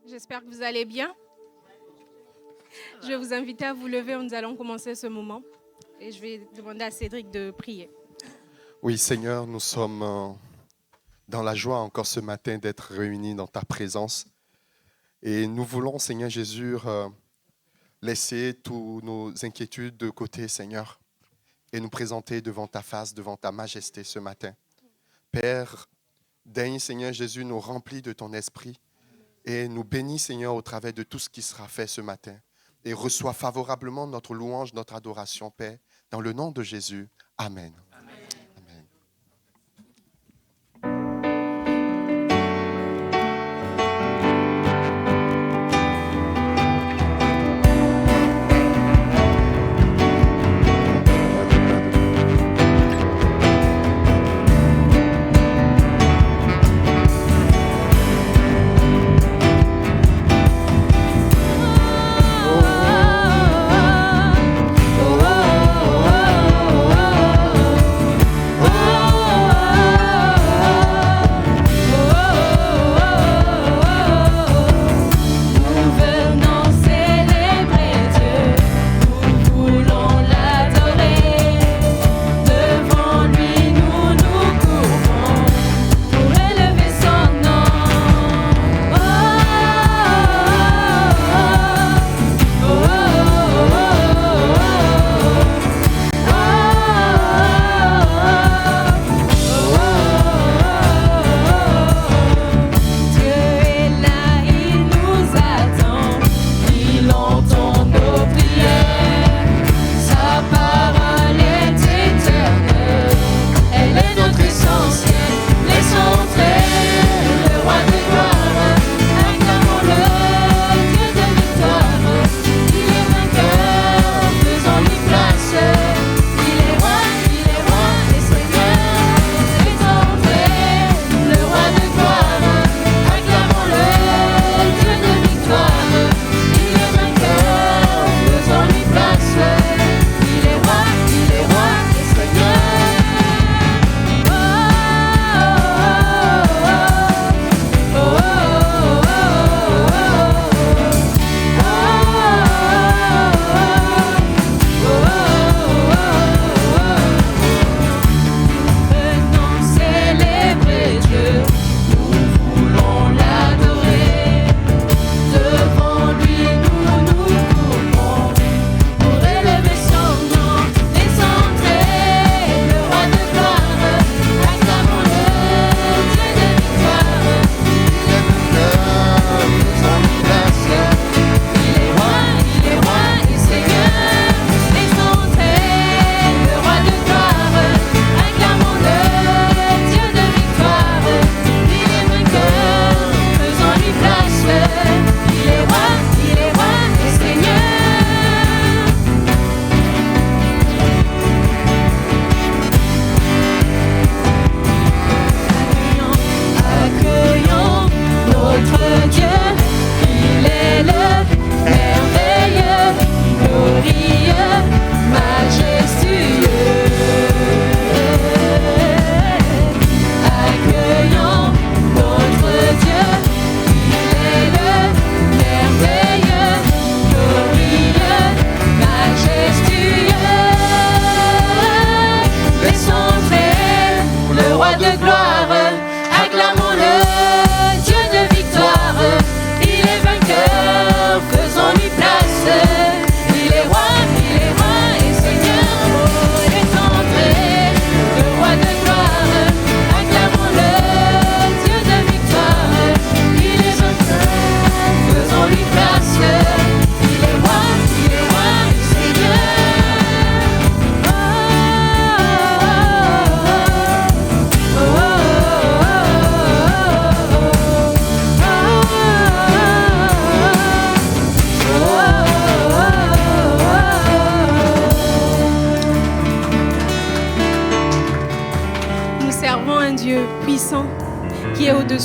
J'espère que vous allez bien. Je vais vous inviter à vous lever. Nous allons commencer ce moment. Et je vais demander à Cédric de prier. Oui, Seigneur, nous sommes dans la joie encore ce matin d'être réunis dans ta présence. Et nous voulons, Seigneur Jésus, laisser toutes nos inquiétudes de côté, Seigneur, et nous présenter devant ta face, devant ta majesté ce matin. Père, daigne, Seigneur Jésus, nous remplis de ton esprit et nous bénis, Seigneur, au travers de tout ce qui sera fait ce matin. Et reçois favorablement notre louange, notre adoration, Père, dans le nom de Jésus. Amen.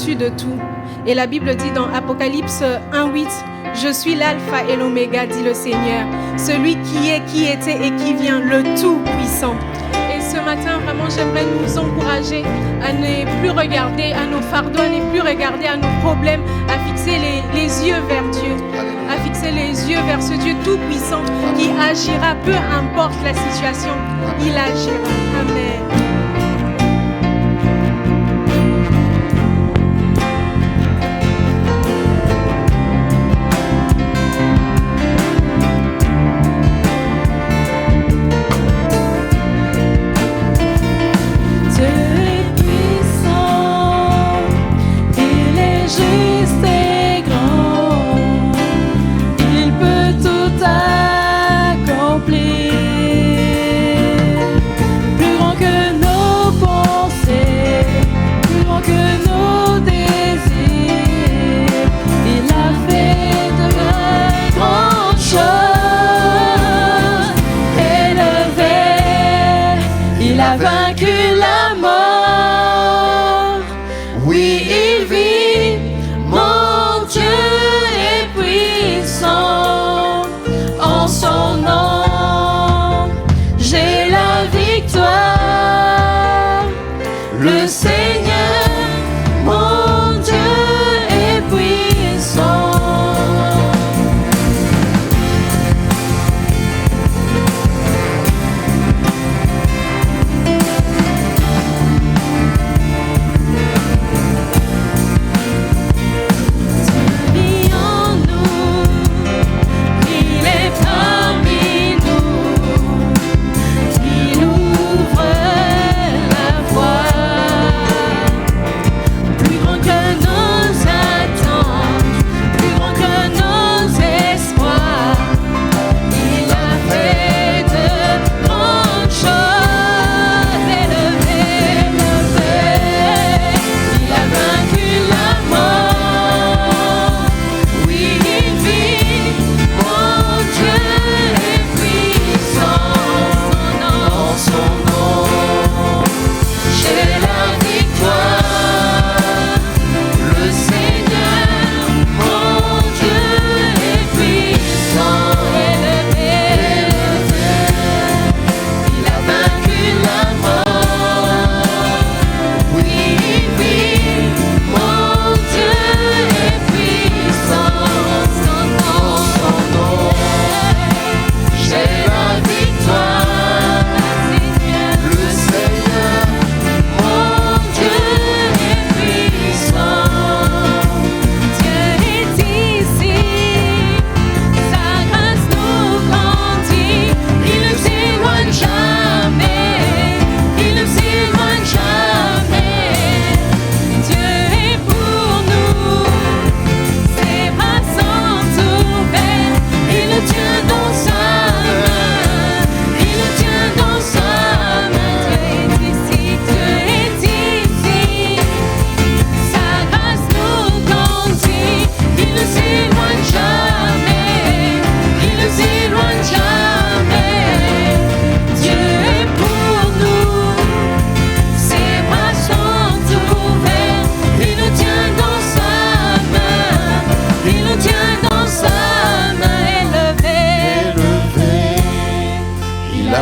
De tout. Et la Bible dit dans Apocalypse 1:8, je suis l'alpha et l'oméga, dit le Seigneur, celui qui est, qui était et qui vient, le Tout-Puissant. Et ce ce matin, vraiment, j'aimerais nous encourager à ne plus regarder à nos fardeaux, à ne plus regarder à nos problèmes, à fixer les yeux vers Dieu, à fixer les yeux vers ce Dieu tout-puissant qui agira, peu importe la situation, il agira. Amen.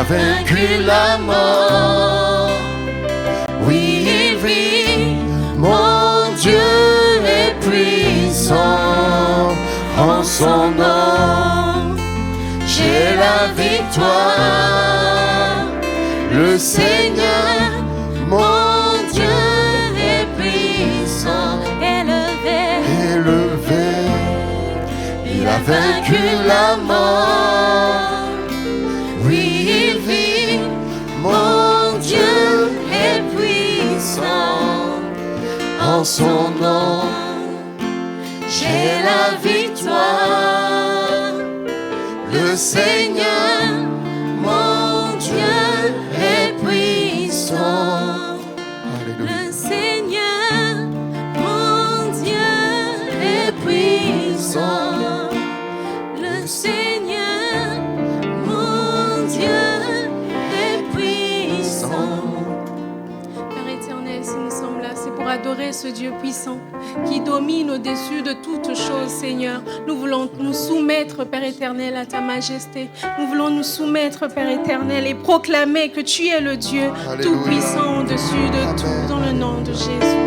Vaincu la mort, oui il vit, mon Dieu est puissant, en son nom j'ai la victoire, le Seigneur, mon Dieu est puissant, élevé, il a vaincu la mort. Mon Dieu est puissant, en son nom j'ai la victoire. Le Seigneur, mon Dieu est puissant. Le Seigneur, mon Dieu est puissant. Le Seigneur, mon Dieu est puissant. Père éternel, si nous sommes là, c'est pour adorer adorer ce Dieu puissant qui domine au-dessus de toutes choses, Seigneur. Nous voulons nous soumettre, Père éternel, à ta majesté. Nous voulons nous soumettre, Père éternel, et proclamer que tu es le Dieu tout-puissant au-dessus de tout, dans le nom de Jésus.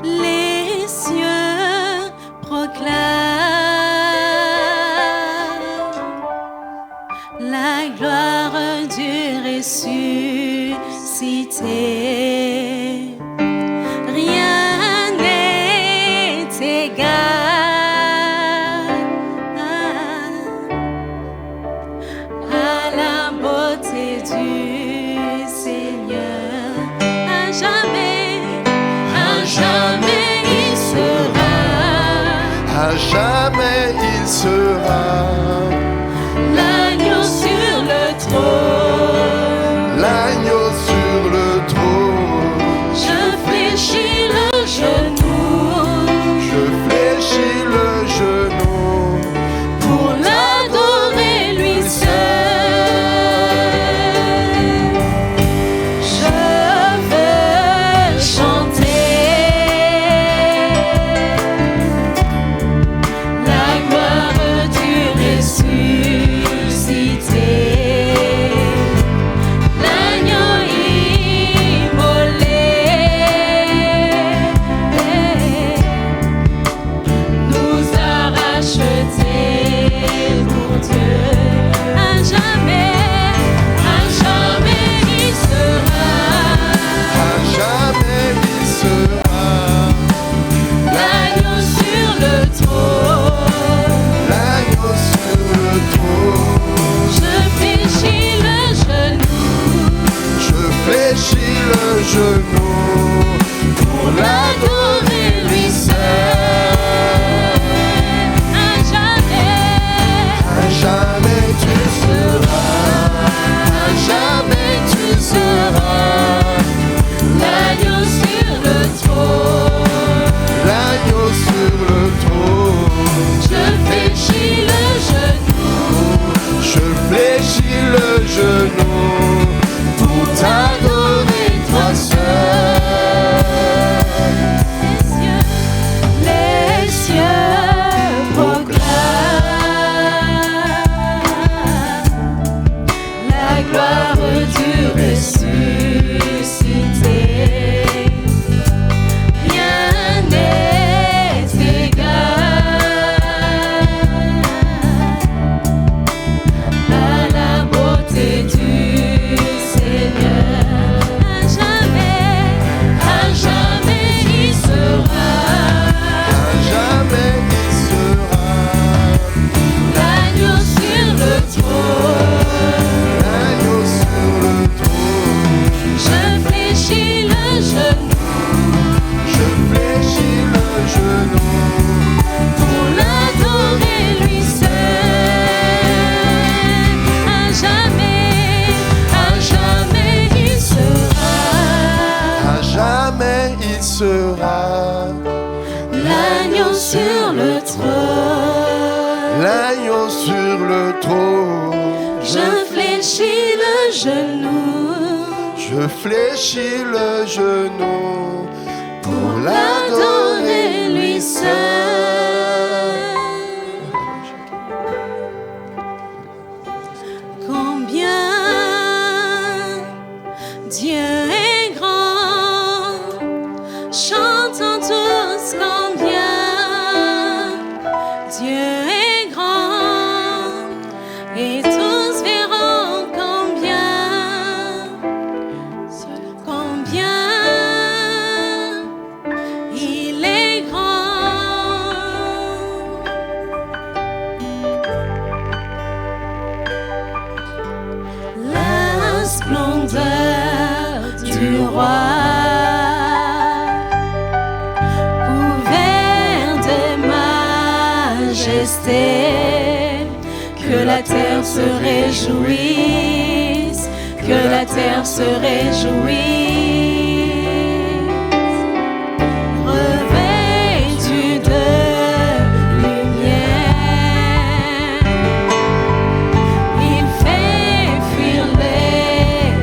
Les cieux proclament la gloire du ressuscité. Rien n'est égal à la beauté du Seigneur. À jamais il sera. À jamais il sera. L'agneau sur le trône. L'agneau sur le trône. Je fléchis le genou. Je fléchis le genou. Pour l'adorer lui seul. Je veux chanter la gloire du ressuscité. L'agneau immolé nous a rachetés pour Dieu. À jamais il sera. À jamais il sera. L'agneau sur le trône. L'agneau sur le trône. Je fléchis le genou Je fléchis le genou pour l'adorer lui seul. À jamais tu seras. À jamais tu seras. l'agneau sur le trône. L'agneau sur le trône. Je fléchis le genou Je fléchis le genou pour t'adorer toi seul. Les cieux proclament la gloire du ressuscité. Rien n'est égal à la beauté du Seigneur. À jamais il sera. À jamais il sera. L'agneau sur le trône. L'agneau sur le trône. Je fléchis le genou Je fléchis le genou pour l'adorer lui seul. À jamais il sera. À jamais il sera. L'agneau sur le trône. L'agneau sur le trône. Je fléchis le genou Je fléchis le genou pour l'adorer lui seul. Combien Dieu est grand, chantons tous combien Dieu est grand, et tous verront combien il est grand. La splendeur du roi, couvert de majesté, que la terre se réjouisse, que la terre se réjouisse. Revêtu de lumière, il fait fuir les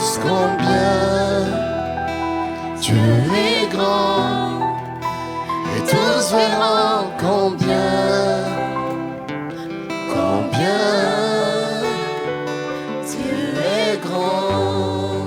tous combien tu es grand, et tous verront combien tu es grand.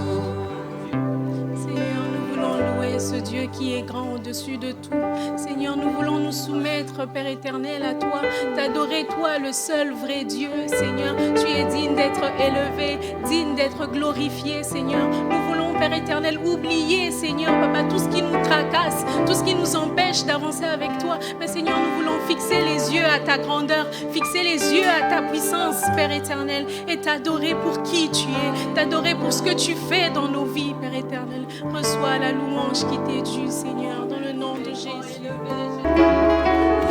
Seigneur, nous voulons louer ce Dieu qui est grand au-dessus de tout. Seigneur, nous voulons nous soumettre, Père éternel, à toi, t'adorer, toi, le seul vrai Dieu. Seigneur, tu es digne d'être élevé, digne d'être glorifié, Seigneur. Nous voulons, Père éternel, oublier, Seigneur, Papa, tout ce qui nous tracasse, tout ce qui nous empêche d'avancer avec toi. Mais Seigneur, nous voulons fixer les yeux à ta grandeur, fixer les yeux à ta puissance, Père éternel, et t'adorer pour qui tu es, t'adorer pour ce que tu fais dans nos vies, Père éternel. Reçois la louange qui t'est due, Seigneur, dans le nom de Jésus.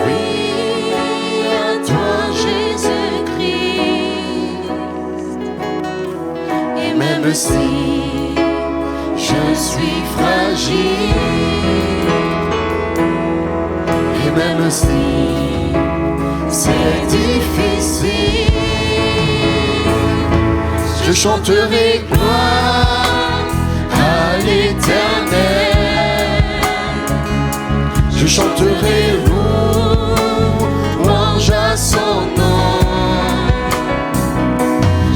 Oui, à toi Jésus-Christ, et même si je suis fragile, et même si c'est difficile, je chanterai gloire à l'Éternel. Je chanterai louange à son nom.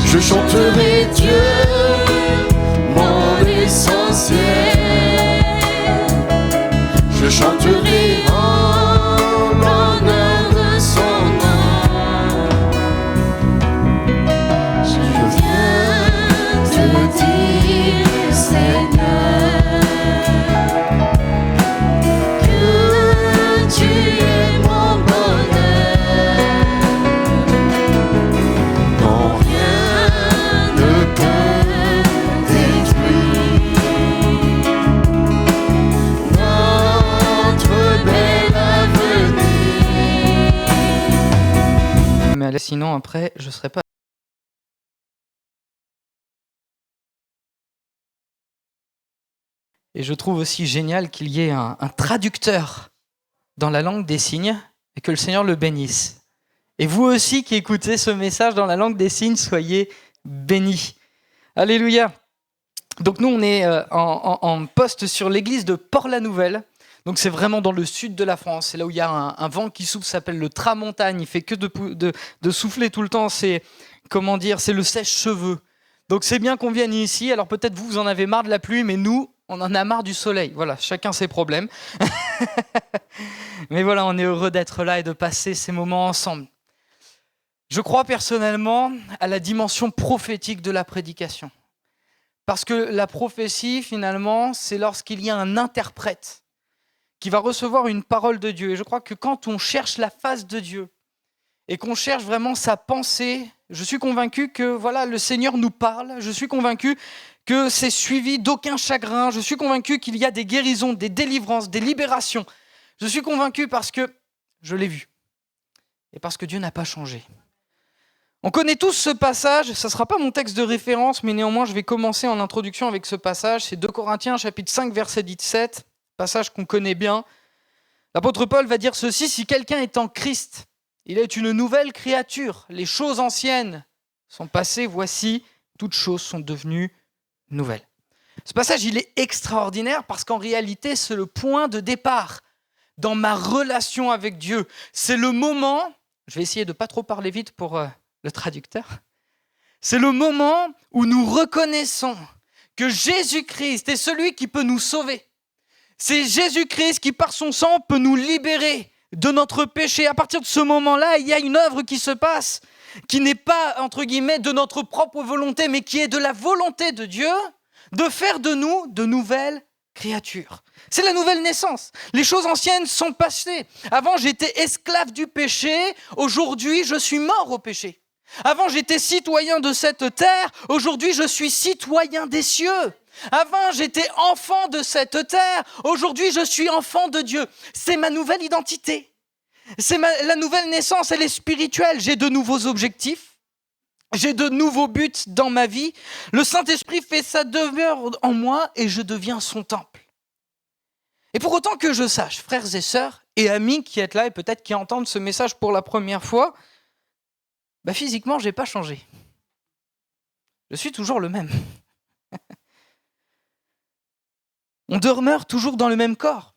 Je chanterai Dieu, mon essentiel. Je chanterai en l'honneur de son nom. Je viens te dire, Seigneur, tu es mon bonheur, non rien ne peut détruire notre bel avenir. Mais sinon après je serais pas. Et je trouve aussi génial qu'il y ait un traducteur dans la langue des signes et que le Seigneur le bénisse. Et vous aussi qui écoutez ce message dans la langue des signes, soyez bénis. Alléluia. Donc nous, on est en poste sur l'église de Port-la-Nouvelle. Donc c'est vraiment dans le sud de la France. C'est là où il y a un vent qui souffle, ça s'appelle le tramontagne. Il fait que de souffler tout le temps. C'est, comment dire, c'est le sèche-cheveux. Donc c'est bien qu'on vienne ici. Alors peut-être vous en avez marre de la pluie, mais nous, on en a marre du soleil. Voilà, chacun ses problèmes. Mais voilà, on est heureux d'être là et de passer ces moments ensemble. Je crois personnellement à la dimension prophétique de la prédication. Parce que la prophétie, finalement, c'est lorsqu'il y a un interprète qui va recevoir une parole de Dieu. Et je crois que quand on cherche la face de Dieu et qu'on cherche vraiment sa pensée, je suis convaincu que voilà, le Seigneur nous parle. Je suis convaincu que c'est suivi d'aucun chagrin. Je suis convaincu qu'il y a des guérisons, des délivrances, des libérations. Je suis convaincu parce que je l'ai vu et parce que Dieu n'a pas changé. On connaît tous ce passage, ça ne sera pas mon texte de référence, mais néanmoins je vais commencer en introduction avec ce passage. C'est 2 Corinthiens chapitre 5 verset 17, passage qu'on connaît bien. L'apôtre Paul va dire ceci: si quelqu'un est en Christ, il est une nouvelle créature. Les choses anciennes sont passées, voici, toutes choses sont devenues nouvelles. Ce passage, il est extraordinaire parce qu'en réalité, c'est le point de départ dans ma relation avec Dieu. C'est le moment, je vais essayer de ne pas trop parler vite pour le traducteur, c'est le moment où nous reconnaissons que Jésus-Christ est celui qui peut nous sauver. C'est Jésus-Christ qui, par son sang, peut nous libérer de notre péché. À partir de ce moment-là, il y a une œuvre qui se passe, qui n'est pas, entre guillemets, de notre propre volonté, mais qui est de la volonté de Dieu de faire de nous de nouvelles créatures. C'est la nouvelle naissance. Les choses anciennes sont passées. Avant, j'étais esclave du péché. Aujourd'hui, je suis mort au péché. Avant, j'étais citoyen de cette terre. Aujourd'hui, je suis citoyen des cieux. Avant, j'étais enfant de cette terre. Aujourd'hui, je suis enfant de Dieu. C'est ma nouvelle identité. La nouvelle naissance, elle est spirituelle. J'ai de nouveaux objectifs. J'ai de nouveaux buts dans ma vie. Le Saint-Esprit fait sa demeure en moi et je deviens son temple. Et pour autant que je sache, frères et sœurs et amis qui êtes là et peut-être qui entendent ce message pour la première fois, physiquement, je n'ai pas changé. Je suis toujours le même. On demeure toujours dans le même corps.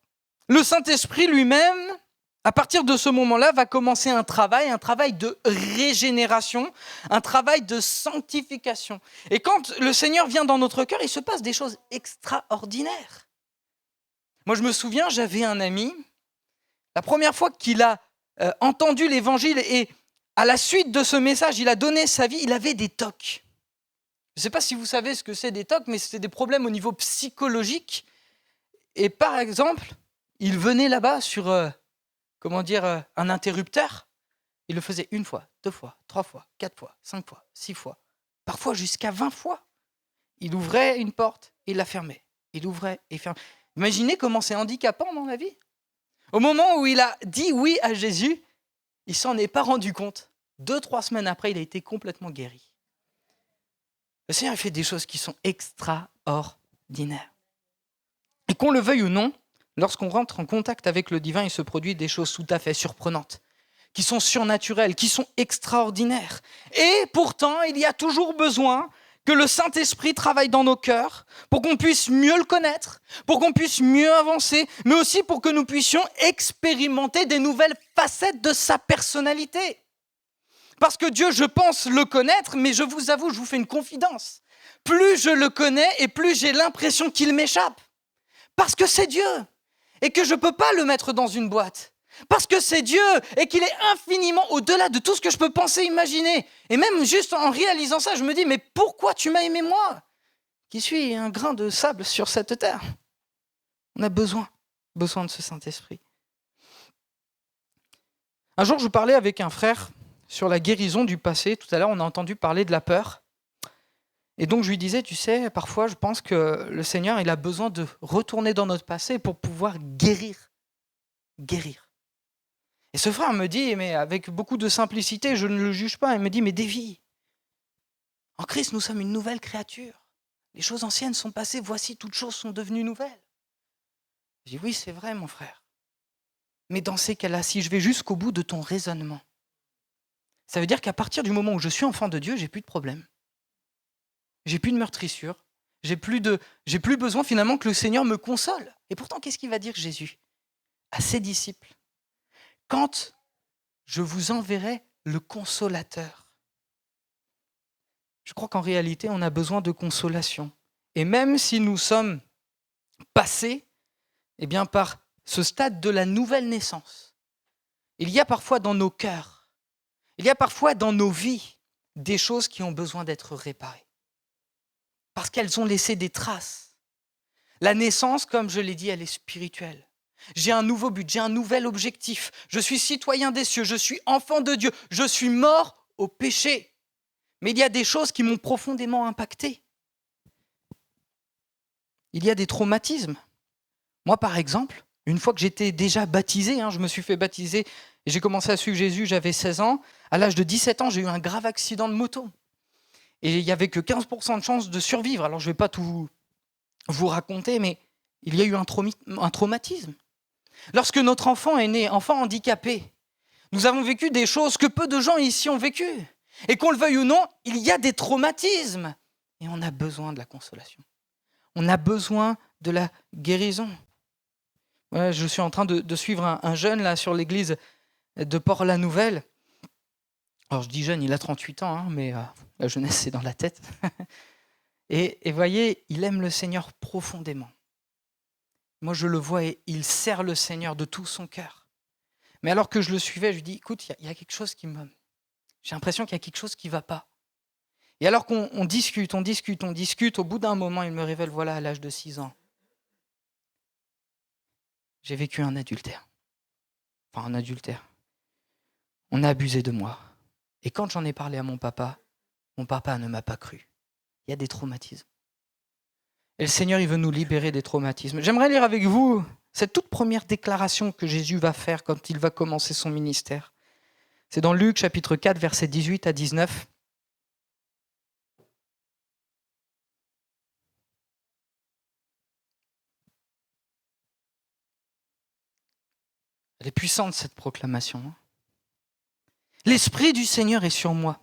Le Saint-Esprit lui-même, à partir de ce moment-là, va commencer un travail de régénération, un travail de sanctification. Et quand le Seigneur vient dans notre cœur, il se passe des choses extraordinaires. Moi, je me souviens, j'avais un ami, la première fois qu'il a entendu l'évangile et à la suite de ce message, il a donné sa vie, il avait des TOC. Je ne sais pas si vous savez ce que c'est des TOC, mais c'est des problèmes au niveau psychologique. Et par exemple, il venait là-bas sur un interrupteur. Il le faisait 1 fois, 2 fois, 3 fois, 4 fois, 5 fois, 6 fois, parfois jusqu'à 20 fois. Il ouvrait une porte, il la fermait. Il ouvrait et fermait. Imaginez comment c'est handicapant dans la vie. Au moment où il a dit oui à Jésus, il ne s'en est pas rendu compte. 2-3 semaines après, il a été complètement guéri. Le Seigneur fait des choses qui sont extraordinaires. Et qu'on le veuille ou non, lorsqu'on rentre en contact avec le divin, il se produit des choses tout à fait surprenantes, qui sont surnaturelles, qui sont extraordinaires. Et pourtant, il y a toujours besoin que le Saint-Esprit travaille dans nos cœurs pour qu'on puisse mieux le connaître, pour qu'on puisse mieux avancer, mais aussi pour que nous puissions expérimenter des nouvelles facettes de sa personnalité. Parce que Dieu, je pense le connaître, mais je vous avoue, je vous fais une confidence. Plus je le connais et plus j'ai l'impression qu'il m'échappe. Parce que c'est Dieu et que je ne peux pas le mettre dans une boîte. Parce que c'est Dieu et qu'il est infiniment au-delà de tout ce que je peux penser, imaginer. Et même juste en réalisant ça, je me dis, mais pourquoi tu m'as aimé moi, qui suis un grain de sable sur cette terre? On a besoin de ce Saint-Esprit. Un jour, je parlais avec un frère sur la guérison du passé. Tout à l'heure, on a entendu parler de la peur. Et donc, je lui disais, tu sais, parfois, je pense que le Seigneur, il a besoin de retourner dans notre passé pour pouvoir guérir. Et ce frère me dit, mais avec beaucoup de simplicité, je ne le juge pas, il me dit, mais Davy, en Christ, nous sommes une nouvelle créature. Les choses anciennes sont passées, voici, toutes choses sont devenues nouvelles. Je dis, oui, c'est vrai, mon frère. Mais dans ces cas-là, si je vais jusqu'au bout de ton raisonnement, ça veut dire qu'à partir du moment où je suis enfant de Dieu, j'ai plus de problème. J'ai plus de meurtrissure. J'ai plus besoin finalement que le Seigneur me console. Et pourtant, qu'est-ce qu'il va dire Jésus à ses disciples? Quand je vous enverrai le consolateur. Je crois qu'en réalité, on a besoin de consolation. Et même si nous sommes passés par ce stade de la nouvelle naissance, il y a parfois dans nos cœurs, il y a parfois dans nos vies des choses qui ont besoin d'être réparées. Parce qu'elles ont laissé des traces. La naissance, comme je l'ai dit, elle est spirituelle. J'ai un nouveau but, j'ai un nouvel objectif. Je suis citoyen des cieux, je suis enfant de Dieu, je suis mort au péché. Mais il y a des choses qui m'ont profondément impacté. Il y a des traumatismes. Moi, par exemple, une fois que j'étais déjà baptisé, je me suis fait baptiser et j'ai commencé à suivre Jésus, j'avais 16 ans. À l'âge de 17 ans, j'ai eu un grave accident de moto. Et il n'y avait que 15% de chance de survivre. Alors, je ne vais pas tout vous raconter, mais il y a eu un traumatisme. Lorsque notre enfant est né, enfant handicapé, nous avons vécu des choses que peu de gens ici ont vécues. Et qu'on le veuille ou non, il y a des traumatismes. Et on a besoin de la consolation. On a besoin de la guérison. Voilà, je suis en train de suivre un jeune là, sur l'église de Port-la-Nouvelle. Alors je dis jeune, il a 38 ans, mais la jeunesse c'est dans la tête. Et voyez, il aime le Seigneur profondément. Moi je le vois et il sert le Seigneur de tout son cœur. Mais alors que je le suivais, je lui dis, écoute, il y a quelque chose qui me... J'ai l'impression qu'il y a quelque chose qui ne va pas. Et alors qu'on discute, au bout d'un moment, il me révèle, voilà, à l'âge de 6 ans, j'ai vécu un adultère. Enfin, un adultère. On a abusé de moi. Et quand j'en ai parlé à mon papa ne m'a pas cru. Il y a des traumatismes. Et le Seigneur, il veut nous libérer des traumatismes. J'aimerais lire avec vous cette toute première déclaration que Jésus va faire quand il va commencer son ministère. C'est dans Luc, chapitre 4, versets 18 à 19. Elle est puissante, cette proclamation. L'Esprit du Seigneur est sur moi,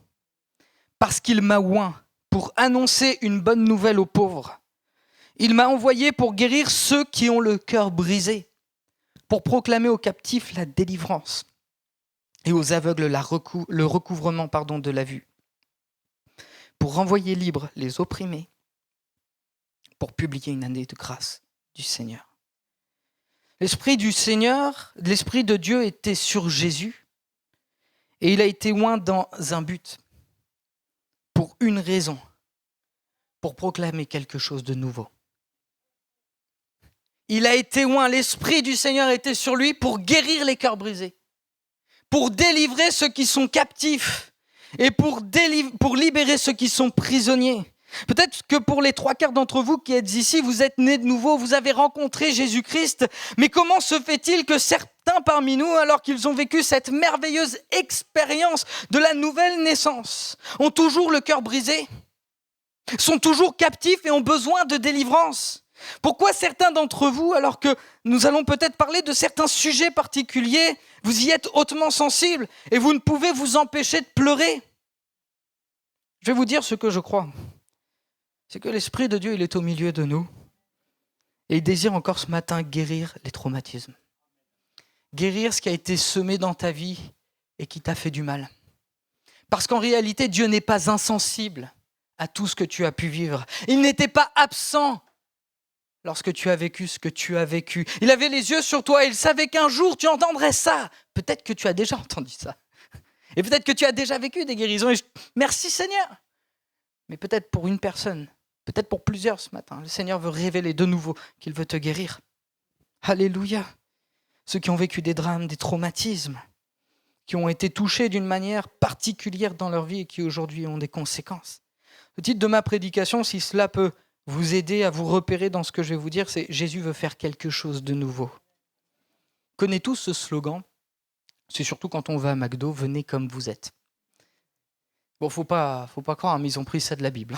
parce qu'il m'a oint pour annoncer une bonne nouvelle aux pauvres. Il m'a envoyé pour guérir ceux qui ont le cœur brisé, pour proclamer aux captifs la délivrance et aux aveugles le recouvrement de la vue, pour renvoyer libres les opprimés, pour publier une année de grâce du Seigneur. L'Esprit du Seigneur, l'Esprit de Dieu était sur Jésus et il a été oint dans un but, pour une raison, pour proclamer quelque chose de nouveau. Il a été oint, l'Esprit du Seigneur était sur lui pour guérir les cœurs brisés, pour délivrer ceux qui sont captifs et pour libérer ceux qui sont prisonniers. Peut-être que pour les 3/4 d'entre vous qui êtes ici, vous êtes nés de nouveau, vous avez rencontré Jésus-Christ, mais comment se fait-il que certains parmi nous, alors qu'ils ont vécu cette merveilleuse expérience de la nouvelle naissance, ont toujours le cœur brisé, sont toujours captifs et ont besoin de délivrance ? Pourquoi certains d'entre vous, alors que nous allons peut-être parler de certains sujets particuliers, vous y êtes hautement sensibles et vous ne pouvez vous empêcher de pleurer ? Je vais vous dire ce que je crois. C'est que l'Esprit de Dieu, il est au milieu de nous et il désire encore ce matin guérir les traumatismes. Guérir ce qui a été semé dans ta vie et qui t'a fait du mal. Parce qu'en réalité, Dieu n'est pas insensible à tout ce que tu as pu vivre. Il n'était pas absent lorsque tu as vécu ce que tu as vécu. Il avait les yeux sur toi et il savait qu'un jour tu entendrais ça. Peut-être que tu as déjà entendu ça. Et peut-être que tu as déjà vécu des guérisons. Et merci Seigneur. Mais peut-être pour une personne, peut-être pour plusieurs ce matin, le Seigneur veut révéler de nouveau qu'il veut te guérir. Alléluia. Ceux qui ont vécu des drames, des traumatismes, qui ont été touchés d'une manière particulière dans leur vie et qui aujourd'hui ont des conséquences. Le titre de ma prédication, si cela peut vous aider à vous repérer dans ce que je vais vous dire, c'est « Jésus veut faire quelque chose de nouveau ». Vous connaissez tous ce slogan, c'est surtout quand on va à McDo, « Venez comme vous êtes ». Bon, faut pas croire, mais ils ont pris ça de la Bible.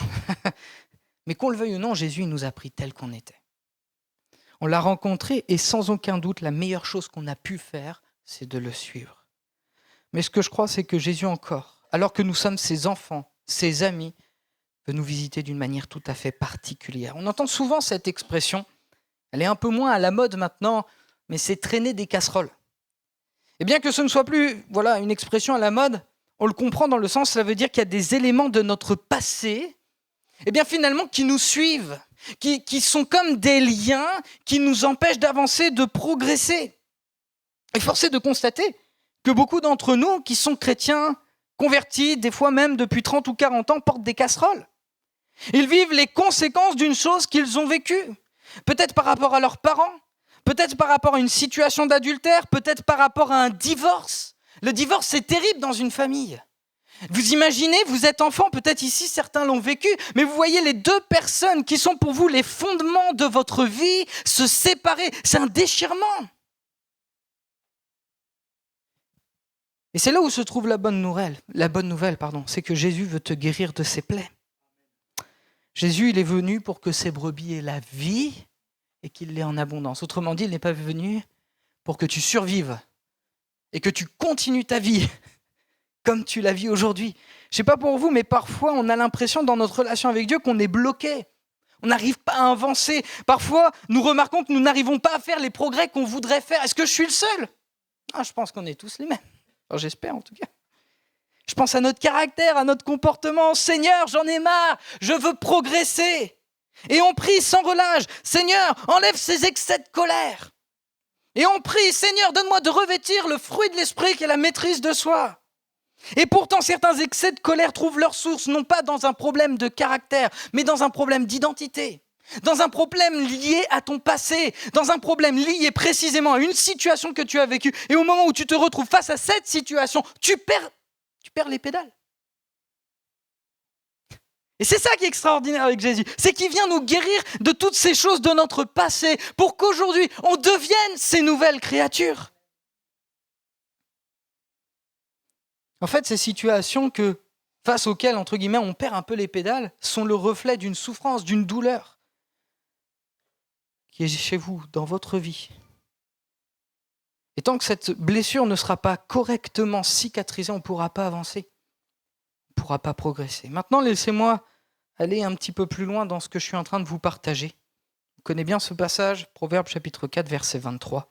Mais qu'on le veuille ou non, Jésus il nous a pris tel qu'on était. On l'a rencontré et sans aucun doute, la meilleure chose qu'on a pu faire, c'est de le suivre. Mais ce que je crois, c'est que Jésus encore, alors que nous sommes ses enfants, ses amis, veut nous visiter d'une manière tout à fait particulière. On entend souvent cette expression, elle est un peu moins à la mode maintenant, mais c'est traîner des casseroles. Et bien que ce ne soit plus une expression à la mode, on le comprend dans le sens, cela veut dire qu'il y a des éléments de notre passé, et bien finalement qui nous suivent, qui sont comme des liens qui nous empêchent d'avancer, de progresser. Et force est de constater que beaucoup d'entre nous qui sont chrétiens, convertis, des fois même depuis 30 ou 40 ans, portent des casseroles. Ils vivent les conséquences d'une chose qu'ils ont vécue. Peut-être par rapport à leurs parents, peut-être par rapport à une situation d'adultère, peut-être par rapport à un divorce. Le divorce, c'est terrible dans une famille. Vous imaginez, vous êtes enfant, peut-être ici certains l'ont vécu, mais vous voyez les deux personnes qui sont pour vous les fondements de votre vie se séparer. C'est un déchirement. Et c'est là où se trouve la bonne nouvelle, c'est que Jésus veut te guérir de ses plaies. Jésus, il est venu pour que ses brebis aient la vie et qu'il l'ait en abondance. Autrement dit, il n'est pas venu pour que tu survives et que tu continues ta vie comme tu la vis aujourd'hui. Je ne sais pas pour vous, mais parfois, on a l'impression dans notre relation avec Dieu qu'on est bloqué. On n'arrive pas à avancer. Parfois, nous remarquons que nous n'arrivons pas à faire les progrès qu'on voudrait faire. Est-ce que je suis le seul ? Je pense qu'on est tous les mêmes. Enfin, j'espère en tout cas. Je pense à notre caractère, à notre comportement. Seigneur, j'en ai marre, je veux progresser. Et on prie sans relâche. Seigneur, enlève ces excès de colère. Et on prie, Seigneur, donne-moi de revêtir le fruit de l'esprit qui est la maîtrise de soi. Et pourtant, certains excès de colère trouvent leur source, non pas dans un problème de caractère, mais dans un problème d'identité. Dans un problème lié à ton passé, dans un problème lié précisément à une situation que tu as vécue. Et au moment où tu te retrouves face à cette situation, tu perds les pédales. Et c'est ça qui est extraordinaire avec Jésus, c'est qu'il vient nous guérir de toutes ces choses de notre passé pour qu'aujourd'hui, on devienne ces nouvelles créatures. En fait, ces situations face auxquelles, entre guillemets, on perd un peu les pédales, sont le reflet d'une souffrance, d'une douleur qui est chez vous, dans votre vie. Et tant que cette blessure ne sera pas correctement cicatrisée, on ne pourra pas avancer, on ne pourra pas progresser. Maintenant, laissez-moi aller un petit peu plus loin dans ce que je suis en train de vous partager. connaît bien ce passage, Proverbe chapitre 4, verset 23.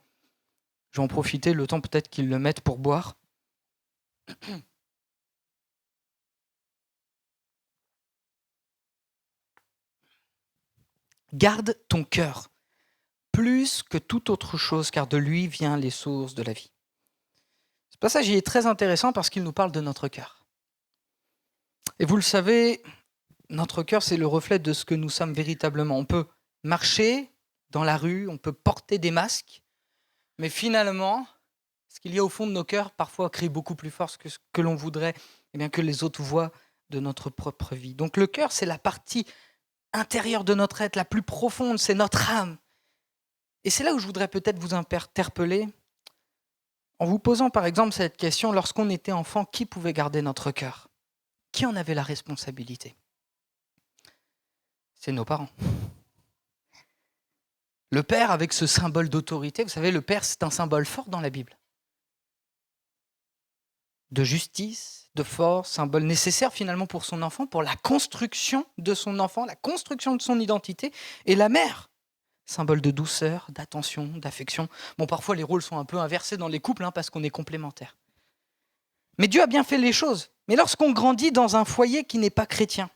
Je vais en profiter, le temps peut-être qu'ils le mettent pour boire. Garde ton cœur plus que toute autre chose, car de lui viennent les sources de la vie. Ce passage il est très intéressant parce qu'il nous parle de notre cœur. Et vous le savez, notre cœur, c'est le reflet de ce que nous sommes véritablement. On peut marcher dans la rue, on peut porter des masques, mais finalement, ce qu'il y a au fond de nos cœurs, parfois crie beaucoup plus fort que ce que l'on voudrait, et bien que les autres voient de notre propre vie. Donc le cœur, c'est la partie intérieure de notre être, la plus profonde, c'est notre âme. Et c'est là où je voudrais peut-être vous interpeller, en vous posant par exemple cette question, lorsqu'on était enfant, qui pouvait garder notre cœur ? Qui en avait la responsabilité ? C'est nos parents. Le père avec ce symbole d'autorité, vous savez, le père c'est un symbole fort dans la Bible. De justice, de force, symbole nécessaire finalement pour son enfant, pour la construction de son enfant, la construction de son identité. Et la mère, symbole de douceur, d'attention, d'affection. Bon, parfois les rôles sont un peu inversés dans les couples parce qu'on est complémentaires. Mais Dieu a bien fait les choses. Mais lorsqu'on grandit dans un foyer qui n'est pas chrétien,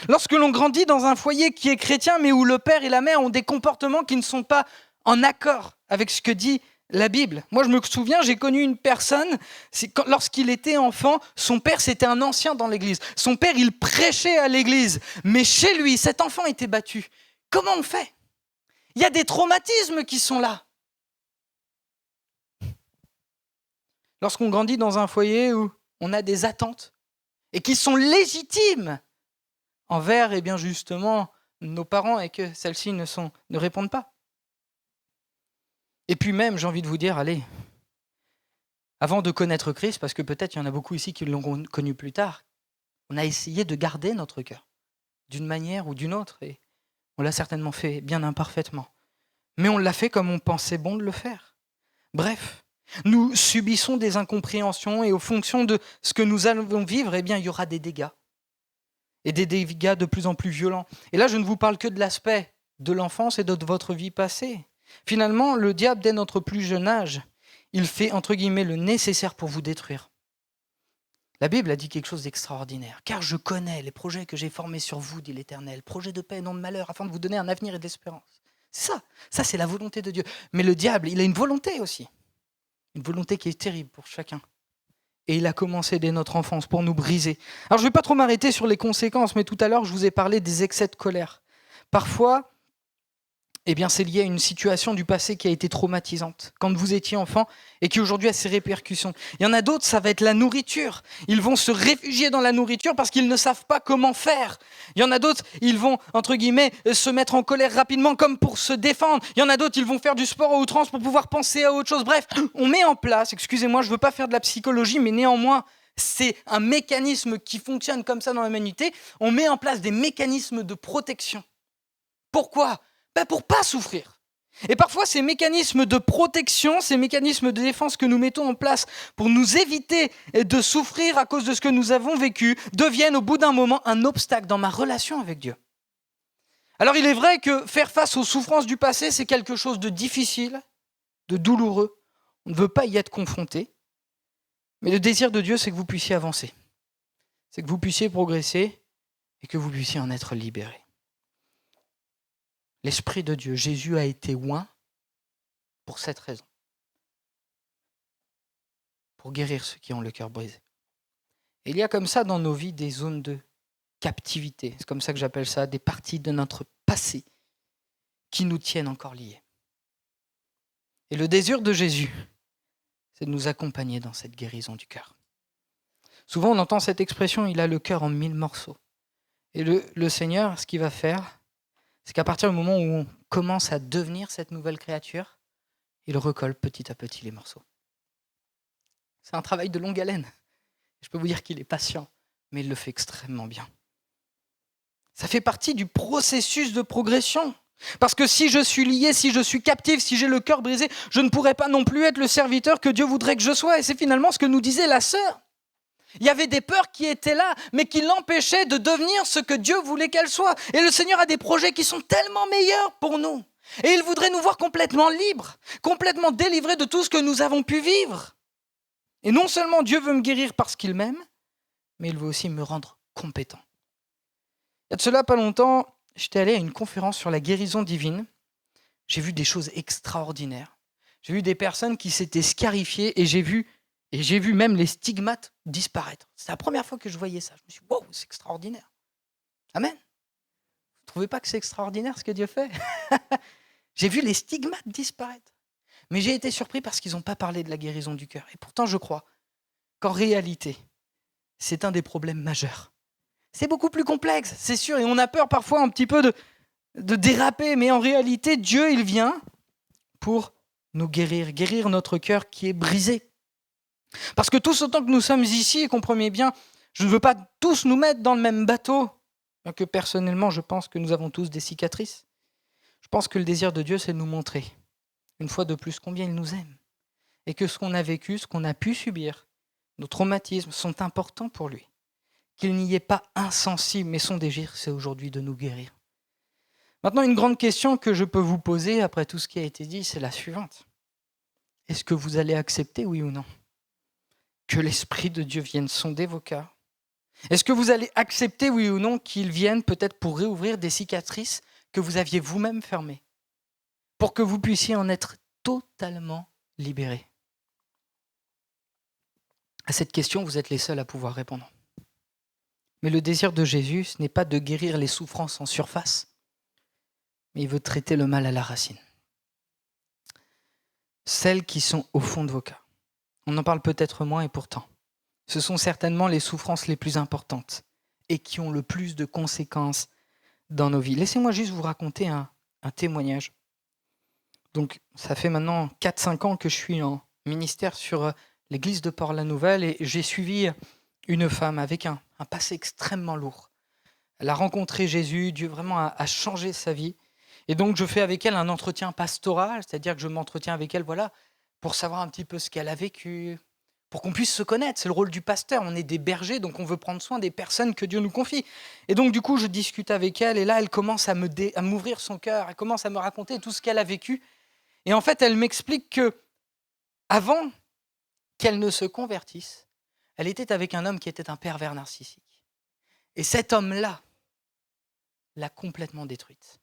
lorsque l'on grandit dans un foyer qui est chrétien mais où le père et la mère ont des comportements qui ne sont pas en accord avec ce que dit la Bible. Moi, je me souviens, j'ai connu une personne, lorsqu'il était enfant, son père, c'était un ancien dans l'église. Son père, il prêchait à l'église. Mais chez lui, cet enfant était battu. Comment on fait ? Il y a des traumatismes qui sont là. Lorsqu'on grandit dans un foyer où on a des attentes et qui sont légitimes envers, eh bien justement, nos parents et que celles-ci ne répondent pas. Et puis même, j'ai envie de vous dire, allez, avant de connaître Christ, parce que peut-être il y en a beaucoup ici qui l'ont connu plus tard, on a essayé de garder notre cœur, d'une manière ou d'une autre, et on l'a certainement fait bien imparfaitement. Mais on l'a fait comme on pensait bon de le faire. Bref, nous subissons des incompréhensions et aux fonctions de ce que nous allons vivre, eh bien, il y aura des dégâts. Et des dégâts de plus en plus violents. Et là, je ne vous parle que de l'aspect de l'enfance et de votre vie passée. Finalement, le diable, dès notre plus jeune âge, il fait, entre guillemets, le nécessaire pour vous détruire. La Bible a dit quelque chose d'extraordinaire. « Car je connais les projets que j'ai formés sur vous, dit l'Éternel, projets de paix et non de malheur, afin de vous donner un avenir et de l'espérance. » C'est ça c'est la volonté de Dieu. Mais le diable, il a une volonté aussi. Une volonté qui est terrible pour chacun. Et il a commencé dès notre enfance pour nous briser. Alors je ne vais pas trop m'arrêter sur les conséquences, mais tout à l'heure, je vous ai parlé des excès de colère. Parfois, eh bien, c'est lié à une situation du passé qui a été traumatisante, quand vous étiez enfant et qui aujourd'hui a ses répercussions. Il y en a d'autres, ça va être la nourriture. Ils vont se réfugier dans la nourriture parce qu'ils ne savent pas comment faire. Il y en a d'autres, ils vont, entre guillemets, se mettre en colère rapidement comme pour se défendre. Il y en a d'autres, ils vont faire du sport à outrance pour pouvoir penser à autre chose. Bref, on met en place, excusez-moi, je ne veux pas faire de la psychologie, mais néanmoins, c'est un mécanisme qui fonctionne comme ça dans l'humanité. On met en place des mécanismes de protection. Pourquoi ? Pour ne pas souffrir. Et parfois, ces mécanismes de protection, ces mécanismes de défense que nous mettons en place pour nous éviter de souffrir à cause de ce que nous avons vécu, deviennent au bout d'un moment un obstacle dans ma relation avec Dieu. Alors il est vrai que faire face aux souffrances du passé, c'est quelque chose de difficile, de douloureux. On ne veut pas y être confronté. Mais le désir de Dieu, c'est que vous puissiez avancer. C'est que vous puissiez progresser et que vous puissiez en être libérés. L'Esprit de Dieu, Jésus a été oint pour cette raison. Pour guérir ceux qui ont le cœur brisé. Et il y a comme ça dans nos vies des zones de captivité. C'est comme ça que j'appelle ça, des parties de notre passé qui nous tiennent encore liés. Et le désir de Jésus, c'est de nous accompagner dans cette guérison du cœur. Souvent on entend cette expression, il a le cœur en 1000 morceaux. Et le Seigneur, ce qu'il va faire, c'est qu'à partir du moment où on commence à devenir cette nouvelle créature, il recolle petit à petit les morceaux. C'est un travail de longue haleine. Je peux vous dire qu'il est patient, mais il le fait extrêmement bien. Ça fait partie du processus de progression. Parce que si je suis lié, si je suis captif, si j'ai le cœur brisé, je ne pourrai pas non plus être le serviteur que Dieu voudrait que je sois. Et c'est finalement ce que nous disait la sœur. Il y avait des peurs qui étaient là, mais qui l'empêchaient de devenir ce que Dieu voulait qu'elle soit. Et le Seigneur a des projets qui sont tellement meilleurs pour nous. Et il voudrait nous voir complètement libres, complètement délivrés de tout ce que nous avons pu vivre. Et non seulement Dieu veut me guérir parce qu'il m'aime, mais il veut aussi me rendre compétent. Il y a de cela pas longtemps, j'étais allé à une conférence sur la guérison divine. J'ai vu des choses extraordinaires. J'ai vu des personnes qui s'étaient scarifiées et j'ai vu même les stigmates disparaître. C'est la première fois que je voyais ça. Je me suis dit, wow, c'est extraordinaire. Amen. Vous ne trouvez pas que c'est extraordinaire ce que Dieu fait? J'ai vu les stigmates disparaître. Mais j'ai été surpris parce qu'ils n'ont pas parlé de la guérison du cœur. Et pourtant, je crois qu'en réalité, c'est un des problèmes majeurs. C'est beaucoup plus complexe, c'est sûr, et on a peur parfois un petit peu de déraper, mais en réalité, Dieu, il vient pour nous guérir notre cœur qui est brisé. Parce que tous autant que nous sommes ici, et comprenez bien, je ne veux pas tous nous mettre dans le même bateau, bien que personnellement, je pense que nous avons tous des cicatrices. Je pense que le désir de Dieu, c'est de nous montrer, une fois de plus, combien il nous aime, et que ce qu'on a vécu, ce qu'on a pu subir, nos traumatismes sont importants pour lui. Qu'il n'y ait pas insensible, mais son désir, c'est aujourd'hui de nous guérir. Maintenant, une grande question que je peux vous poser après tout ce qui a été dit, c'est la suivante. Est-ce que vous allez accepter, oui ou non, que l'Esprit de Dieu vienne sonder vos cœurs? Est-ce que vous allez accepter, oui ou non, qu'il vienne peut-être pour réouvrir des cicatrices que vous aviez vous-même fermées, pour que vous puissiez en être totalement libérés? À cette question, vous êtes les seuls à pouvoir répondre. Mais le désir de Jésus, ce n'est pas de guérir les souffrances en surface, mais il veut traiter le mal à la racine. Celles qui sont au fond de vos cœurs. On en parle peut-être moins et pourtant, ce sont certainement les souffrances les plus importantes et qui ont le plus de conséquences dans nos vies. Laissez-moi juste vous raconter un témoignage. Donc, ça fait maintenant 4-5 ans que je suis en ministère sur l'église de Port-la-Nouvelle et j'ai suivi une femme avec un passé extrêmement lourd. Elle a rencontré Jésus, Dieu vraiment a changé sa vie. Et donc, je fais avec elle un entretien pastoral, c'est-à-dire que je m'entretiens avec elle, voilà, pour savoir un petit peu ce qu'elle a vécu, pour qu'on puisse se connaître. C'est le rôle du pasteur, on est des bergers, donc on veut prendre soin des personnes que Dieu nous confie. Et donc, du coup, je discute avec elle, et là, elle commence à m'ouvrir son cœur, elle commence à me raconter tout ce qu'elle a vécu. Et en fait, elle m'explique que avant qu'elle ne se convertisse, elle était avec un homme qui était un pervers narcissique. Et cet homme-là l'a complètement détruite.